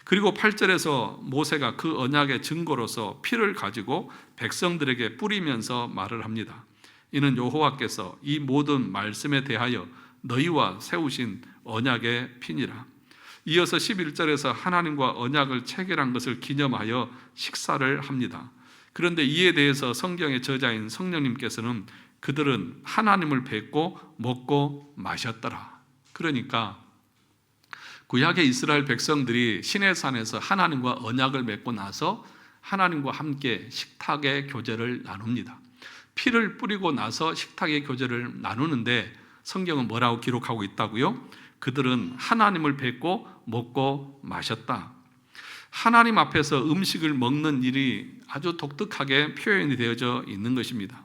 Speaker 1: 그리고 8절에서 모세가 그 언약의 증거로서 피를 가지고 백성들에게 뿌리면서 말을 합니다. 이는 여호와께서 이 모든 말씀에 대하여 너희와 세우신 언약의 피니라. 이어서 11절에서 하나님과 언약을 체결한 것을 기념하여 식사를 합니다. 그런데 이에 대해서 성경의 저자인 성령님께서는 그들은 하나님을 뵙고 먹고 마셨더라. 그러니까 구약의 이스라엘 백성들이 시내산에서 하나님과 언약을 맺고 나서 하나님과 함께 식탁의 교제를 나눕니다. 피를 뿌리고 나서 식탁의 교제를 나누는데 성경은 뭐라고 기록하고 있다고요? 그들은 하나님을 뵙고 먹고 마셨다. 하나님 앞에서 음식을 먹는 일이 아주 독특하게 표현이 되어져 있는 것입니다.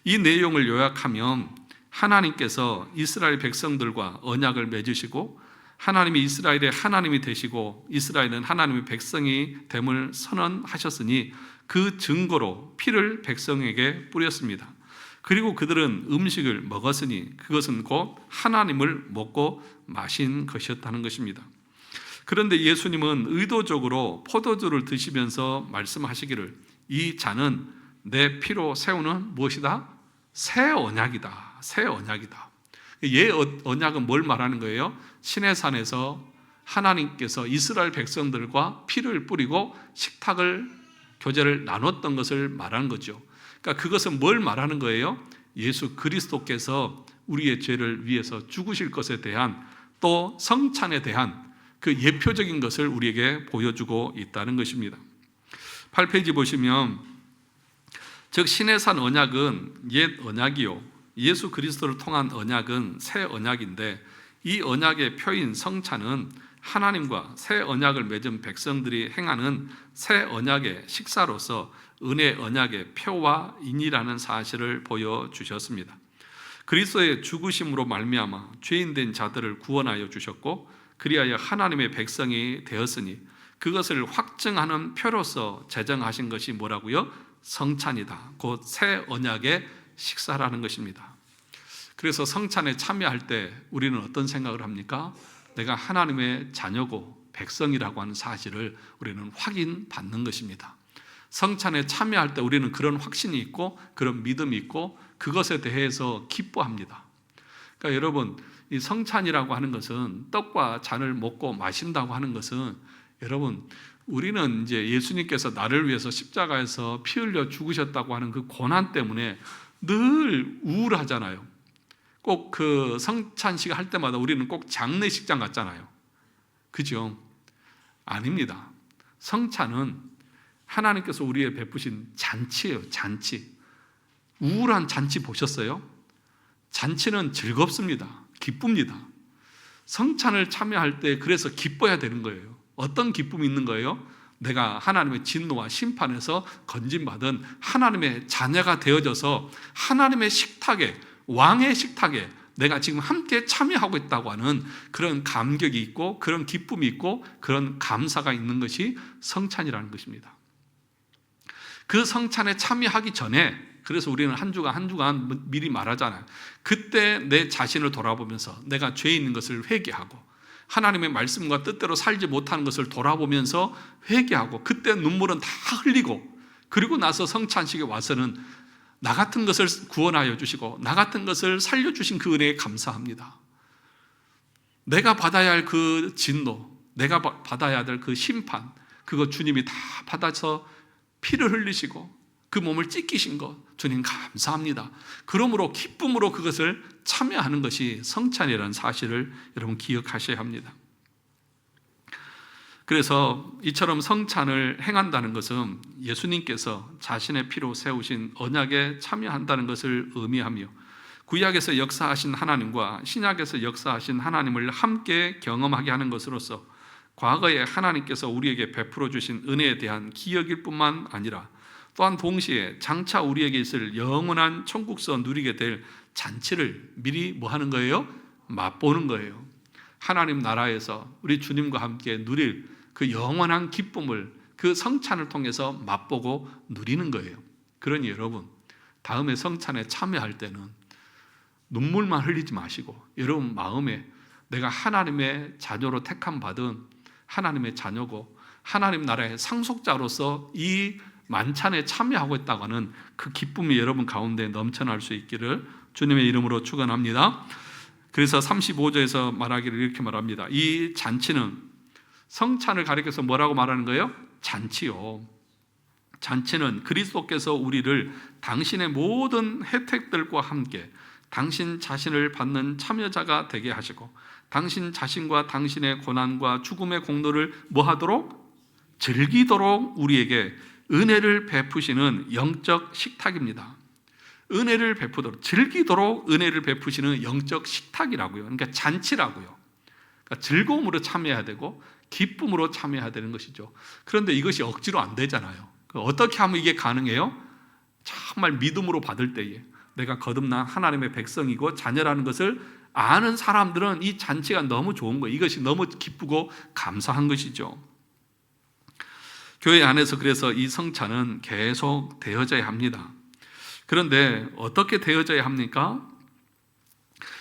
Speaker 1: 이 내용을 요약하면 하나님께서 이스라엘 백성들과 언약을 맺으시고 하나님이 이스라엘의 하나님이 되시고 이스라엘은 하나님의 백성이 됨을 선언하셨으니 그 증거로 피를 백성에게 뿌렸습니다. 그리고 그들은 음식을 먹었으니 그것은 곧 하나님을 먹고 마신 것이었다는 것입니다. 그런데 예수님은 의도적으로 포도주를 드시면서 말씀하시기를 이 잔은 내 피로 세우는 무엇이다? 새 언약이다. 새 언약이다. 옛 언약은 뭘 말하는 거예요? 시내산에서 하나님께서 이스라엘 백성들과 피를 뿌리고 식탁을 교제를 나눴던 것을 말하는 거죠. 그러니까 그것은 뭘 말하는 거예요? 예수 그리스도께서 우리의 죄를 위해서 죽으실 것에 대한 또 성찬에 대한 그 예표적인 것을 우리에게 보여주고 있다는 것입니다. 8페이지 보시면 즉 시내산 언약은 옛 언약이요 예수 그리스도를 통한 언약은 새 언약인데 이 언약의 표인 성찬은 하나님과 새 언약을 맺은 백성들이 행하는 새 언약의 식사로서 은혜 언약의 표와 인이라는 사실을 보여주셨습니다. 그리스도의 죽으심으로 말미암아 죄인된 자들을 구원하여 주셨고 그리하여 하나님의 백성이 되었으니 그것을 확증하는 표로서 제정하신 것이 뭐라고요? 성찬이다. 곧 새 언약의 식사라는 것입니다. 그래서 성찬에 참여할 때 우리는 어떤 생각을 합니까? 내가 하나님의 자녀고 백성이라고 하는 사실을 우리는 확인받는 것입니다. 성찬에 참여할 때 우리는 그런 확신이 있고 그런 믿음이 있고 그것에 대해서 기뻐합니다. 그러니까 여러분 이 성찬이라고 하는 것은 떡과 잔을 먹고 마신다고 하는 것은 여러분 우리는 이제 예수님께서 나를 위해서 십자가에서 피 흘려 죽으셨다고 하는 그 고난 때문에 늘 우울하잖아요. 꼭 그 성찬식 할 때마다 우리는 꼭 장례식장 갔잖아요. 그죠? 아닙니다. 성찬은 하나님께서 우리에 베푸신 잔치예요. 잔치. 우울한 잔치 보셨어요? 잔치는 즐겁습니다. 기쁩니다. 성찬을 참여할 때 그래서 기뻐야 되는 거예요. 어떤 기쁨이 있는 거예요? 내가 하나님의 진노와 심판에서 건진받은 하나님의 자녀가 되어져서 하나님의 식탁에 왕의 식탁에 내가 지금 함께 참여하고 있다고 하는 그런 감격이 있고 그런 기쁨이 있고 그런 감사가 있는 것이 성찬이라는 것입니다. 그 성찬에 참여하기 전에 그래서 우리는 한 주간 한 주간 미리 말하잖아요. 그때 내 자신을 돌아보면서 내가 죄 있는 것을 회개하고 하나님의 말씀과 뜻대로 살지 못하는 것을 돌아보면서 회개하고 그때 눈물은 다 흘리고 그리고 나서 성찬식에 와서는 나 같은 것을 구원하여 주시고 나 같은 것을 살려주신 그 은혜에 감사합니다. 내가 받아야 할 그 진노, 내가 받아야 될 그 심판, 그거 주님이 다 받아서 피를 흘리시고 그 몸을 찢기신 것 주님 감사합니다. 그러므로 기쁨으로 그것을 참여하는 것이 성찬이라는 사실을 여러분 기억하셔야 합니다. 그래서 이처럼 성찬을 행한다는 것은 예수님께서 자신의 피로 세우신 언약에 참여한다는 것을 의미하며 구약에서 역사하신 하나님과 신약에서 역사하신 하나님을 함께 경험하게 하는 것으로서 과거에 하나님께서 우리에게 베풀어 주신 은혜에 대한 기억일 뿐만 아니라 또한 동시에 장차 우리에게 있을 영원한 천국서 누리게 될 잔치를 미리 뭐 하는 거예요? 맛보는 거예요. 하나님 나라에서 우리 주님과 함께 누릴 그 영원한 기쁨을 그 성찬을 통해서 맛보고 누리는 거예요. 그러니 여러분 다음에 성찬에 참여할 때는 눈물만 흘리지 마시고 여러분 마음에 내가 하나님의 자녀로 택함 받은 하나님의 자녀고 하나님 나라의 상속자로서 이 만찬에 참여하고 있다고 하는 그 기쁨이 여러분 가운데 넘쳐날 수 있기를 주님의 이름으로 축원합니다. 그래서 35절에서 말하기를 이렇게 말합니다. 이 잔치는 성찬을 가리켜서 뭐라고 말하는 거예요? 잔치요. 잔치는 그리스도께서 우리를 당신의 모든 혜택들과 함께 당신 자신을 받는 참여자가 되게 하시고 당신 자신과 당신의 고난과 죽음의 공로를 뭐하도록? 즐기도록 우리에게 은혜를 베푸시는 영적 식탁입니다. 은혜를 베푸도록, 즐기도록 은혜를 베푸시는 영적 식탁이라고요. 그러니까 잔치라고요. 그러니까 즐거움으로 참여해야 되고 기쁨으로 참여해야 되는 것이죠. 그런데 이것이 억지로 안 되잖아요. 어떻게 하면 이게 가능해요? 정말 믿음으로 받을 때에 내가 거듭난 하나님의 백성이고 자녀라는 것을 아는 사람들은 이 잔치가 너무 좋은 거예요. 이것이 너무 기쁘고 감사한 것이죠. 교회 안에서 그래서 이 성찬은 계속 되어져야 합니다. 그런데 어떻게 되어져야 합니까?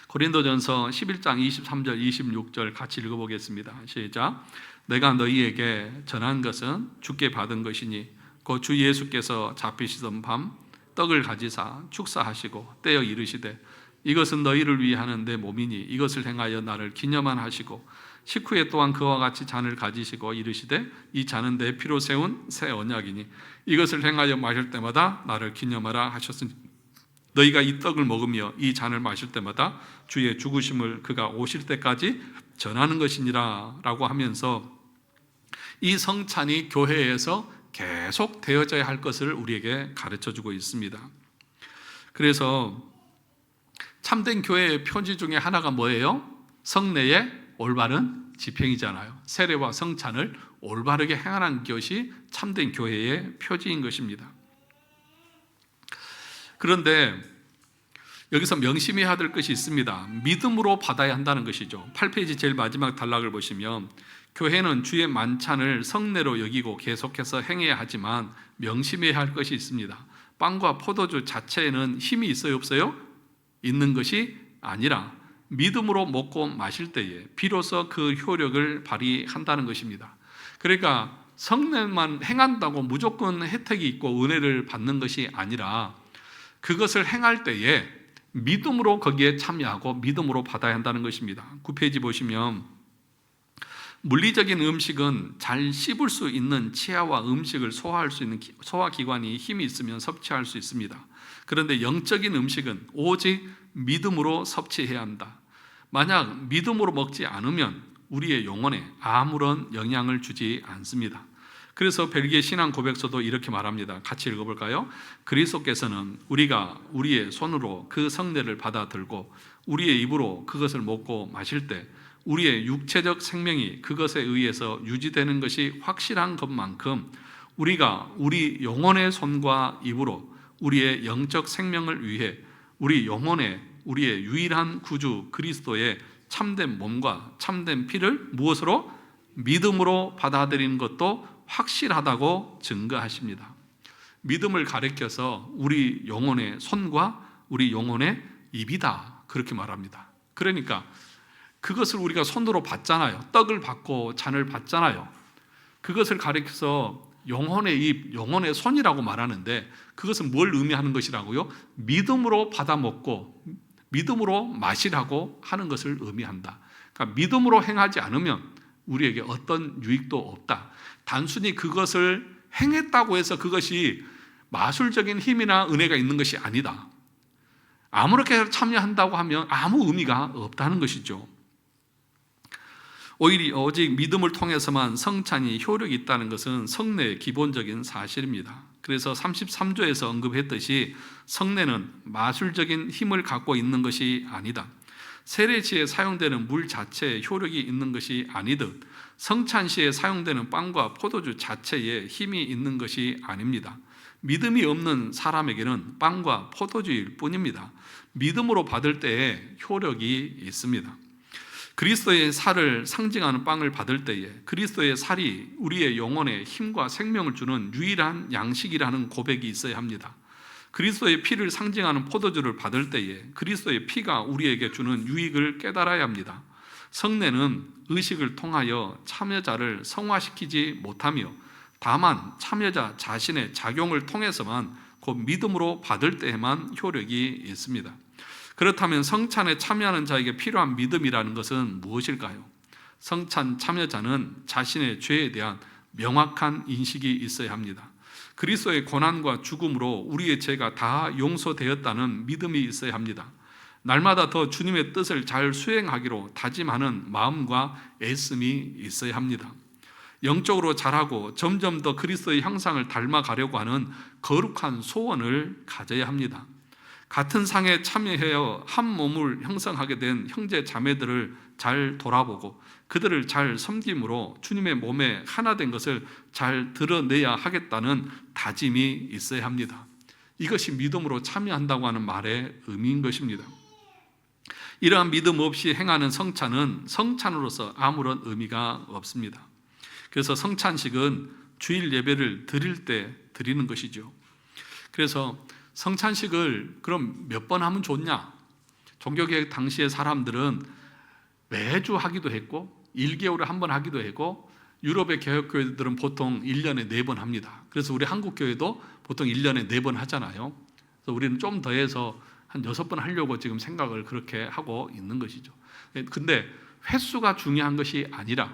Speaker 1: 고린도전서 11장 23절 26절 같이 읽어보겠습니다. 시작. 내가 너희에게 전한 것은 주께 받은 것이니 곧 주 예수께서 잡히시던 밤 떡을 가지사 축사하시고 떼어 이르시되 이것은 너희를 위해 하는 내 몸이니 이것을 행하여 나를 기념하라 하시고 식후에 또한 그와 같이 잔을 가지시고 이르시되 이 잔은 내 피로 세운 새 언약이니 이것을 행하여 마실 때마다 나를 기념하라 하셨으니 너희가 이 떡을 먹으며 이 잔을 마실 때마다 주의 죽으심을 그가 오실 때까지 전하는 것이니라 라고 하면서 이 성찬이 교회에서 계속 되어져야 할 것을 우리에게 가르쳐주고 있습니다. 그래서 참된 교회의 표지 중에 하나가 뭐예요? 성례의 올바른 집행이잖아요. 세례와 성찬을 올바르게 행하는 것이 참된 교회의 표지인 것입니다. 그런데 여기서 명심해야 될 것이 있습니다. 믿음으로 받아야 한다는 것이죠. 8페이지 제일 마지막 단락을 보시면 교회는 주의 만찬을 성례로 여기고 계속해서 행해야 하지만 명심해야 할 것이 있습니다. 빵과 포도주 자체에는 힘이 있어요, 없어요? 있는 것이 아니라 믿음으로 먹고 마실 때에 비로소 그 효력을 발휘한다는 것입니다. 그러니까 성례만 행한다고 무조건 혜택이 있고 은혜를 받는 것이 아니라 그것을 행할 때에 믿음으로 거기에 참여하고 믿음으로 받아야 한다는 것입니다. 9페이지 보시면 물리적인 음식은 잘 씹을 수 있는 치아와 음식을 소화할 수 있는 소화기관이 힘이 있으면 섭취할 수 있습니다. 그런데 영적인 음식은 오직 믿음으로 섭취해야 한다. 만약 믿음으로 먹지 않으면 우리의 영혼에 아무런 영향을 주지 않습니다. 그래서 벨기에 신앙 고백서도 이렇게 말합니다. 같이 읽어볼까요? 그리스도께서는 우리가 우리의 손으로 그 성례를 받아 들고 우리의 입으로 그것을 먹고 마실 때 우리의 육체적 생명이 그것에 의해서 유지되는 것이 확실한 것만큼 우리가 우리 영혼의 손과 입으로 우리의 영적 생명을 위해 우리 영혼의 우리의 유일한 구주 그리스도의 참된 몸과 참된 피를 무엇으로? 믿음으로 받아들이는 것도 확실하다고 증거하십니다. 믿음을 가리켜서 우리 영혼의 손과 우리 영혼의 입이다 그렇게 말합니다. 그러니까 그것을 우리가 손으로 받잖아요. 떡을 받고 잔을 받잖아요. 그것을 가리켜서 영혼의 입, 영혼의 손이라고 말하는데 그것은 뭘 의미하는 것이라고요? 믿음으로 받아 먹고 믿음으로 마시라고 하는 것을 의미한다. 그러니까 믿음으로 행하지 않으면 우리에게 어떤 유익도 없다. 단순히 그것을 행했다고 해서 그것이 마술적인 힘이나 은혜가 있는 것이 아니다. 아무렇게 참여한다고 하면 아무 의미가 없다는 것이죠. 오히려 오직 믿음을 통해서만 성찬이 효력이 있다는 것은 성례의 기본적인 사실입니다. 그래서 33조에서 언급했듯이 성례는 마술적인 힘을 갖고 있는 것이 아니다. 세례 시에 사용되는 물 자체에 효력이 있는 것이 아니듯 성찬 시에 사용되는 빵과 포도주 자체에 힘이 있는 것이 아닙니다. 믿음이 없는 사람에게는 빵과 포도주일 뿐입니다. 믿음으로 받을 때에 효력이 있습니다. 그리스도의 살을 상징하는 빵을 받을 때에 그리스도의 살이 우리의 영혼에 힘과 생명을 주는 유일한 양식이라는 고백이 있어야 합니다. 그리스도의 피를 상징하는 포도주를 받을 때에 그리스도의 피가 우리에게 주는 유익을 깨달아야 합니다. 성례는 의식을 통하여 참여자를 성화시키지 못하며 다만 참여자 자신의 작용을 통해서만 곧 믿음으로 받을 때에만 효력이 있습니다. 그렇다면 성찬에 참여하는 자에게 필요한 믿음이라는 것은 무엇일까요? 성찬 참여자는 자신의 죄에 대한 명확한 인식이 있어야 합니다. 그리스도의 고난과 죽음으로 우리의 죄가 다 용서되었다는 믿음이 있어야 합니다. 날마다 더 주님의 뜻을 잘 수행하기로 다짐하는 마음과 애씀이 있어야 합니다. 영적으로 자라고 점점 더 그리스도의 형상을 닮아가려고 하는 거룩한 소원을 가져야 합니다. 같은 상에 참여하여 한 몸을 형성하게 된 형제 자매들을 잘 돌아보고 그들을 잘 섬김으로 주님의 몸에 하나 된 것을 잘 드러내야 하겠다는 다짐이 있어야 합니다. 이것이 믿음으로 참여한다고 하는 말의 의미인 것입니다. 이러한 믿음 없이 행하는 성찬은 성찬으로서 아무런 의미가 없습니다. 그래서 성찬식은 주일 예배를 드릴 때 드리는 것이죠. 그래서 성찬식을 그럼 몇 번 하면 좋냐? 종교개혁 당시의 사람들은 매주 하기도 했고 1개월에 한 번 하기도 했고 유럽의 개혁교회들은 보통 1년에 4번 합니다. 그래서 우리 한국교회도 보통 1년에 4번 하잖아요. 그래서 우리는 좀 더해서 한 6번 하려고 지금 생각을 그렇게 하고 있는 것이죠. 근데 횟수가 중요한 것이 아니라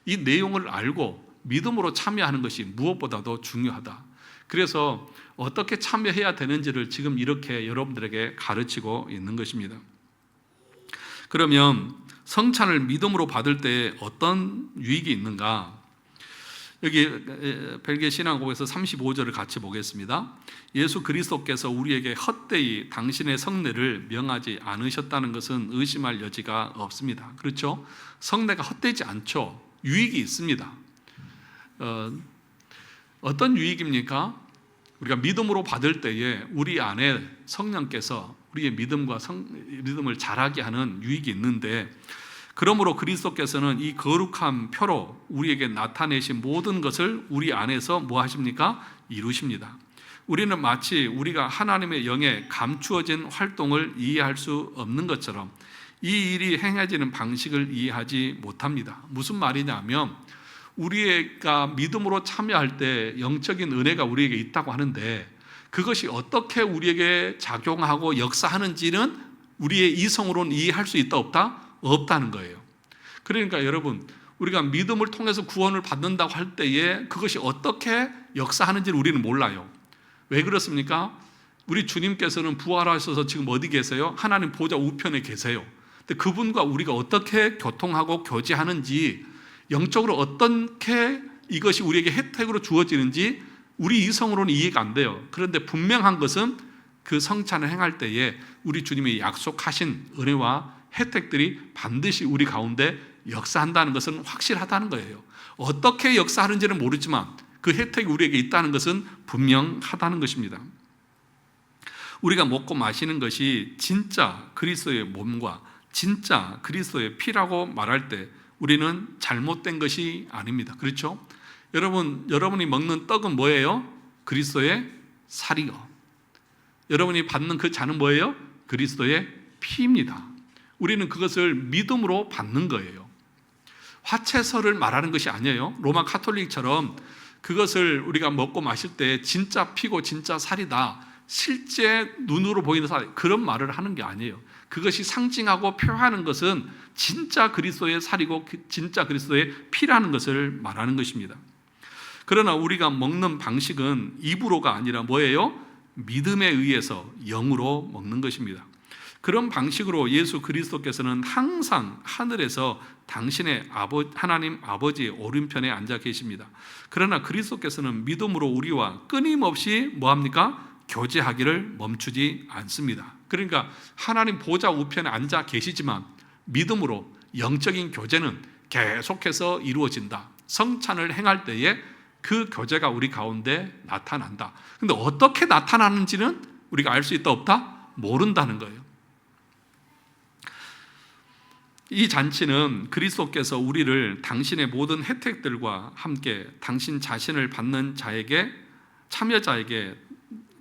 Speaker 1: 이 내용을 알고 믿음으로 참여하는 것이 무엇보다도 중요하다. 그래서 어떻게 참여해야 되는지를 지금 이렇게 여러분들에게 가르치고 있는 것입니다. 그러면 성찬을 믿음으로 받을 때 어떤 유익이 있는가? 여기 벨기에 신앙고에서 35절을 같이 보겠습니다. 예수 그리스도께서 우리에게 헛되이 당신의 성례를 명하지 않으셨다는 것은 의심할 여지가 없습니다. 그렇죠? 성례가 헛되지 않죠. 유익이 있습니다. 어떤 유익입니까? 우리가 믿음으로 받을 때에 우리 안에 성령께서 우리의 믿음을 자라게 하는 유익이 있는데, 그러므로 그리스도께서는 이 거룩한 표로 우리에게 나타내신 모든 것을 우리 안에서 뭐 하십니까? 이루십니다. 우리는 마치 우리가 하나님의 영에 감추어진 활동을 이해할 수 없는 것처럼 이 일이 행해지는 방식을 이해하지 못합니다. 무슨 말이냐면, 우리가 믿음으로 참여할 때 영적인 은혜가 우리에게 있다고 하는데 그것이 어떻게 우리에게 작용하고 역사하는지는 우리의 이성으로는 이해할 수 있다 없다? 없다는 거예요. 그러니까 여러분, 우리가 믿음을 통해서 구원을 받는다고 할 때에 그것이 어떻게 역사하는지를 우리는 몰라요. 왜 그렇습니까? 우리 주님께서는 부활하셔서 지금 어디 계세요? 하나님 보좌 우편에 계세요. 근데 그분과 우리가 어떻게 교통하고 교제하는지, 영적으로 어떻게 이것이 우리에게 혜택으로 주어지는지 우리 이성으로는 이해가 안 돼요. 그런데 분명한 것은 그 성찬을 행할 때에 우리 주님이 약속하신 은혜와 혜택들이 반드시 우리 가운데 역사한다는 것은 확실하다는 거예요. 어떻게 역사하는지는 모르지만 그 혜택이 우리에게 있다는 것은 분명하다는 것입니다. 우리가 먹고 마시는 것이 진짜 그리스도의 몸과 진짜 그리스도의 피라고 말할 때 우리는 잘못된 것이 아닙니다. 그렇죠? 여러분이 먹는 떡은 뭐예요? 그리스도의 살이요. 여러분이 받는 그 잔은 뭐예요? 그리스도의 피입니다. 우리는 그것을 믿음으로 받는 거예요. 화채설을 말하는 것이 아니에요. 로마 카톨릭처럼 그것을 우리가 먹고 마실 때 진짜 피고 진짜 살이다, 실제 눈으로 보이는 살, 그런 말을 하는 게 아니에요. 그것이 상징하고 표하는 것은 진짜 그리스도의 살이고 진짜 그리스도의 피라는 것을 말하는 것입니다. 그러나 우리가 먹는 방식은 입으로가 아니라 뭐예요? 믿음에 의해서 영으로 먹는 것입니다. 그런 방식으로 예수 그리스도께서는 항상 하늘에서 당신의 하나님 아버지의 오른편에 앉아 계십니다. 그러나 그리스도께서는 믿음으로 우리와 끊임없이 뭐합니까? 교제하기를 멈추지 않습니다. 그러니까 하나님 보좌 우편에 앉아 계시지만 믿음으로 영적인 교제는 계속해서 이루어진다. 성찬을 행할 때에 그 교제가 우리 가운데 나타난다. 근데 어떻게 나타나는지는 우리가 알 수 있다 없다? 모른다는 거예요. 이 잔치는 그리스도께서 우리를 당신의 모든 혜택들과 함께 당신 자신을 받는 자에게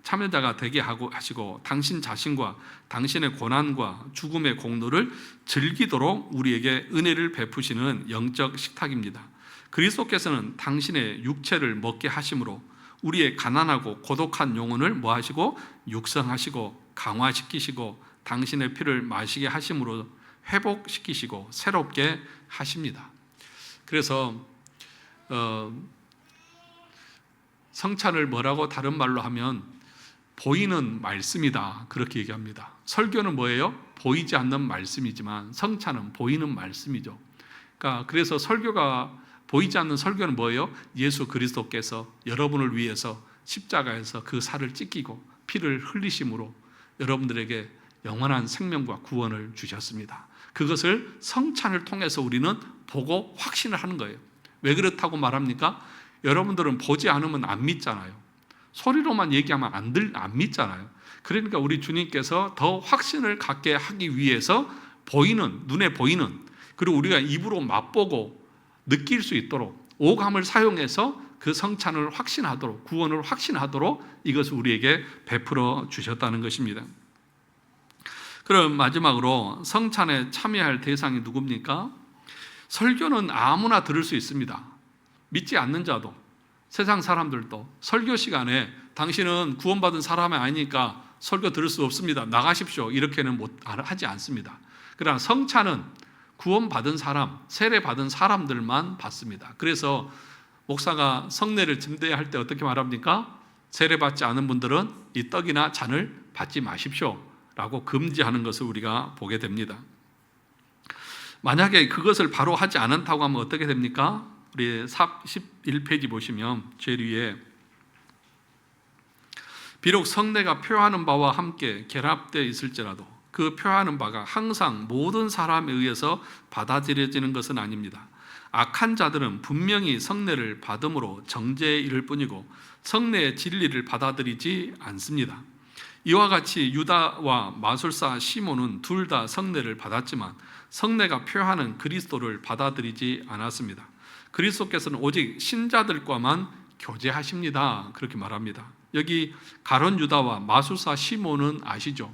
Speaker 1: 참여자가 되게 하시고 당신 자신과 당신의 고난과 죽음의 공로를 즐기도록 우리에게 은혜를 베푸시는 영적 식탁입니다. 그리스도께서는 당신의 육체를 먹게 하심으로 우리의 가난하고 고독한 영혼을 뭐하시고 육성하시고 강화시키시고 당신의 피를 마시게 하심으로 회복시키시고 새롭게 하십니다. 그래서 성찬을 뭐라고 다른 말로 하면 보이는 말씀이다, 그렇게 얘기합니다. 설교는 뭐예요? 보이지 않는 말씀이지만 성찬은 보이는 말씀이죠. 그러니까 그래서 설교가 보이지 않는 설교는 뭐예요? 예수 그리스도께서 여러분을 위해서 십자가에서 그 살을 찢기고 피를 흘리심으로 여러분들에게 영원한 생명과 구원을 주셨습니다. 그것을 성찬을 통해서 우리는 보고 확신을 하는 거예요. 왜 그렇다고 말합니까? 여러분들은 보지 않으면 안 믿잖아요. 소리로만 얘기하면 안 믿잖아요. 그러니까 우리 주님께서 더 확신을 갖게 하기 위해서 보이는, 눈에 보이는, 그리고 우리가 입으로 맛보고 느낄 수 있도록 오감을 사용해서 그 성찬을 확신하도록, 구원을 확신하도록 이것을 우리에게 베풀어 주셨다는 것입니다. 그럼 마지막으로 성찬에 참여할 대상이 누굽니까? 설교는 아무나 들을 수 있습니다. 믿지 않는 자도, 세상 사람들도 설교 시간에 당신은 구원받은 사람이 아니니까 설교 들을 수 없습니다, 나가십시오, 이렇게는 하지 않습니다. 그러나 성찬은 구원받은 사람, 세례받은 사람들만 받습니다. 그래서 목사가 성례를 증대할 때 어떻게 말합니까? 세례받지 않은 분들은 이 떡이나 잔을 받지 마십시오 라고 금지하는 것을 우리가 보게 됩니다. 만약에 그것을 바로 하지 않았다고 하면 어떻게 됩니까? 우리 11페이지 보시면 제일 위에 비록 성례가 표하는 바와 함께 결합되어 있을지라도 그 표하는 바가 항상 모든 사람에 의해서 받아들여지는 것은 아닙니다. 악한 자들은 분명히 성례를 받음으로 정죄에 이를 뿐이고 성례의 진리를 받아들이지 않습니다. 이와 같이 유다와 마술사 시몬은 둘 다 성례를 받았지만 성례가 표하는 그리스도를 받아들이지 않았습니다. 그리스도께서는 오직 신자들과만 교제하십니다, 그렇게 말합니다. 여기 가룟 유다와 마술사 시몬은 아시죠?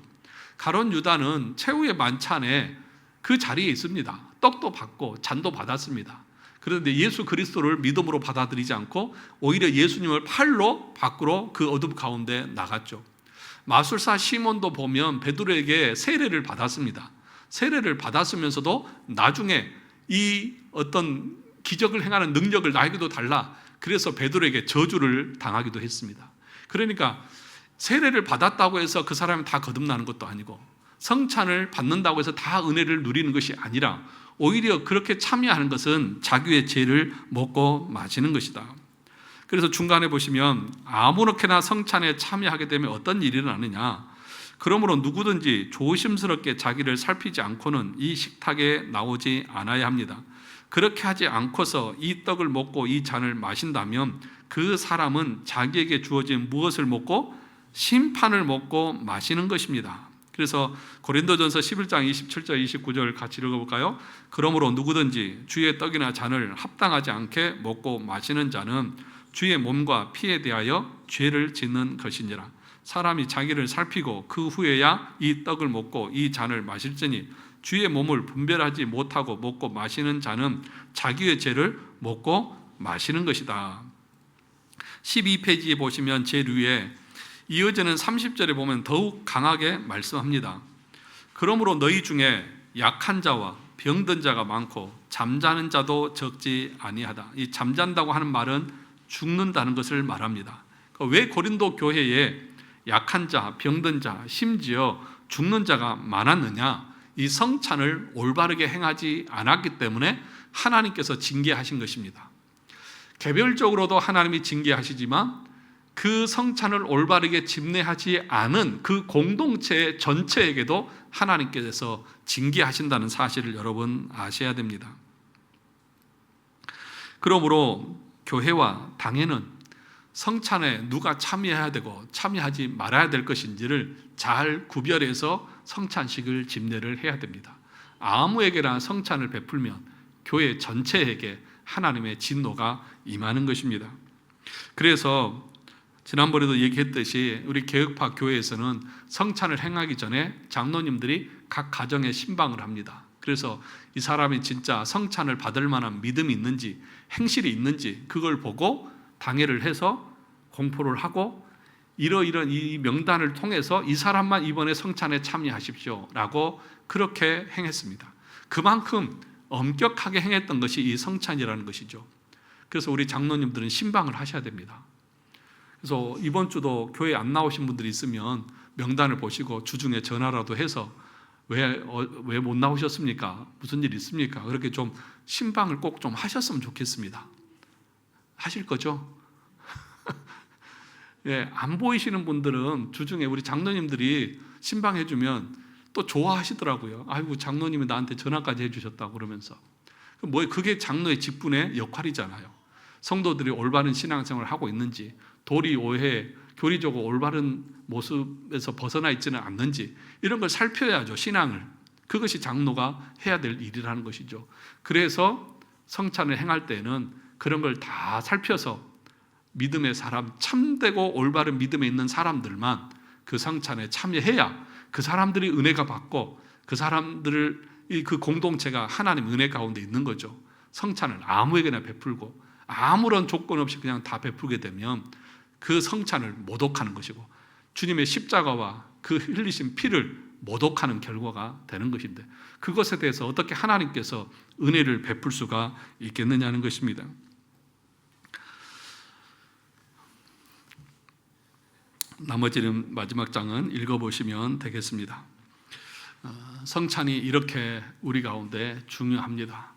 Speaker 1: 가룟 유다는 최후의 만찬에 그 자리에 있습니다. 떡도 받고 잔도 받았습니다. 그런데 예수 그리스도를 믿음으로 받아들이지 않고 오히려 예수님을 팔로 밖으로 그 어둠 가운데 나갔죠. 마술사 시몬도 보면 베드로에게 세례를 받았습니다. 세례를 받았으면서도 나중에 이 어떤 기적을 행하는 능력을 나에게도 달라, 그래서 베드로에게 저주를 당하기도 했습니다. 그러니까 세례를 받았다고 해서 그 사람이 다 거듭나는 것도 아니고 성찬을 받는다고 해서 다 은혜를 누리는 것이 아니라 오히려 그렇게 참여하는 것은 자기의 죄를 먹고 마시는 것이다. 그래서 중간에 보시면 아무렇게나 성찬에 참여하게 되면 어떤 일이 일어나느냐, 그러므로 누구든지 조심스럽게 자기를 살피지 않고는 이 식탁에 나오지 않아야 합니다. 그렇게 하지 않고서 이 떡을 먹고 이 잔을 마신다면 그 사람은 자기에게 주어진 무엇을 먹고 심판을 먹고 마시는 것입니다. 그래서 고린도전서 11장 27절 29절 같이 읽어볼까요? 그러므로 누구든지 주의 떡이나 잔을 합당하지 않게 먹고 마시는 자는 주의 몸과 피에 대하여 죄를 짓는 것이니라. 사람이 자기를 살피고 그 후에야 이 떡을 먹고 이 잔을 마실지니 주의 몸을 분별하지 못하고 먹고 마시는 자는 자기의 죄를 먹고 마시는 것이다. 12페이지에 보시면 제일 위에 이어지는 30절에 보면 더욱 강하게 말씀합니다. 그러므로 너희 중에 약한 자와 병든 자가 많고 잠자는 자도 적지 아니하다. 이 잠잔다고 하는 말은 죽는다는 것을 말합니다. 왜 고린도 교회에 약한 자, 병든 자, 심지어 죽는 자가 많았느냐? 이 성찬을 올바르게 행하지 않았기 때문에 하나님께서 징계하신 것입니다. 개별적으로도 하나님이 징계하시지만 그 성찬을 올바르게 집례하지 않은 그 공동체 전체에게도 하나님께서 징계하신다는 사실을 여러분 아셔야 됩니다. 그러므로 교회와 당회는 성찬에 누가 참여해야 되고 참여하지 말아야 될 것인지를 잘 구별해서 성찬식을 집례를 해야 됩니다. 아무에게나 성찬을 베풀면 교회 전체에게 하나님의 진노가 임하는 것입니다. 그래서 지난번에도 얘기했듯이 우리 개혁파 교회에서는 성찬을 행하기 전에 장로님들이 각 가정에 신방을 합니다. 그래서 이 사람이 진짜 성찬을 받을 만한 믿음이 있는지 행실이 있는지 그걸 보고 당회를 해서 공포를 하고 이러이런 이 명단을 통해서 이 사람만 이번에 성찬에 참여하십시오 라고 그렇게 행했습니다. 그만큼 엄격하게 행했던 것이 이 성찬이라는 것이죠. 그래서 우리 장로님들은 신방을 하셔야 됩니다. 그래서 이번 주도 교회 안 나오신 분들이 있으면 명단을 보시고 주중에 전화라도 해서 왜 못 나오셨습니까? 무슨 일 있습니까? 그렇게 좀 신방을 꼭 좀 하셨으면 좋겠습니다. 하실 거죠? 예, 안 보이시는 분들은 주중에 우리 장로님들이 신방해주면 또 좋아하시더라고요. 아이고, 장로님이 나한테 전화까지 해주셨다고 그러면서. 그게 장로의 직분의 역할이잖아요. 성도들이 올바른 신앙생활을 하고 있는지, 도리, 오해, 교리적으로 올바른 모습에서 벗어나 있지는 않는지 이런 걸 살펴야죠, 신앙을. 그것이 장로가 해야 될 일이라는 것이죠. 그래서 성찬을 행할 때는 그런 걸 다 살펴서 믿음의 사람, 참되고 올바른 믿음에 있는 사람들만 그 성찬에 참여해야 그 사람들이 은혜가 받고 그 사람들을 그 공동체가 하나님 은혜 가운데 있는 거죠. 성찬을 아무에게나 베풀고 아무런 조건 없이 그냥 다 베풀게 되면 그 성찬을 모독하는 것이고 주님의 십자가와 그 흘리신 피를 모독하는 결과가 되는 것인데 그것에 대해서 어떻게 하나님께서 은혜를 베풀 수가 있겠느냐는 것입니다. 나머지는 마지막 장은 읽어보시면 되겠습니다. 성찬이 이렇게 우리 가운데 중요합니다.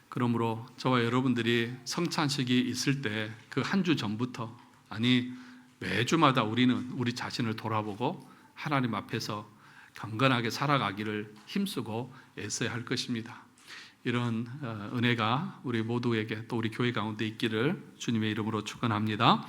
Speaker 1: 그러므로 저와 여러분들이 성찬식이 있을 때 그 한 주 전부터, 아니 매주마다 우리는 우리 자신을 돌아보고 하나님 앞에서 경건하게 살아가기를 힘쓰고 애써야 할 것입니다. 이런 은혜가 우리 모두에게 또 우리 교회 가운데 있기를 주님의 이름으로 축원합니다.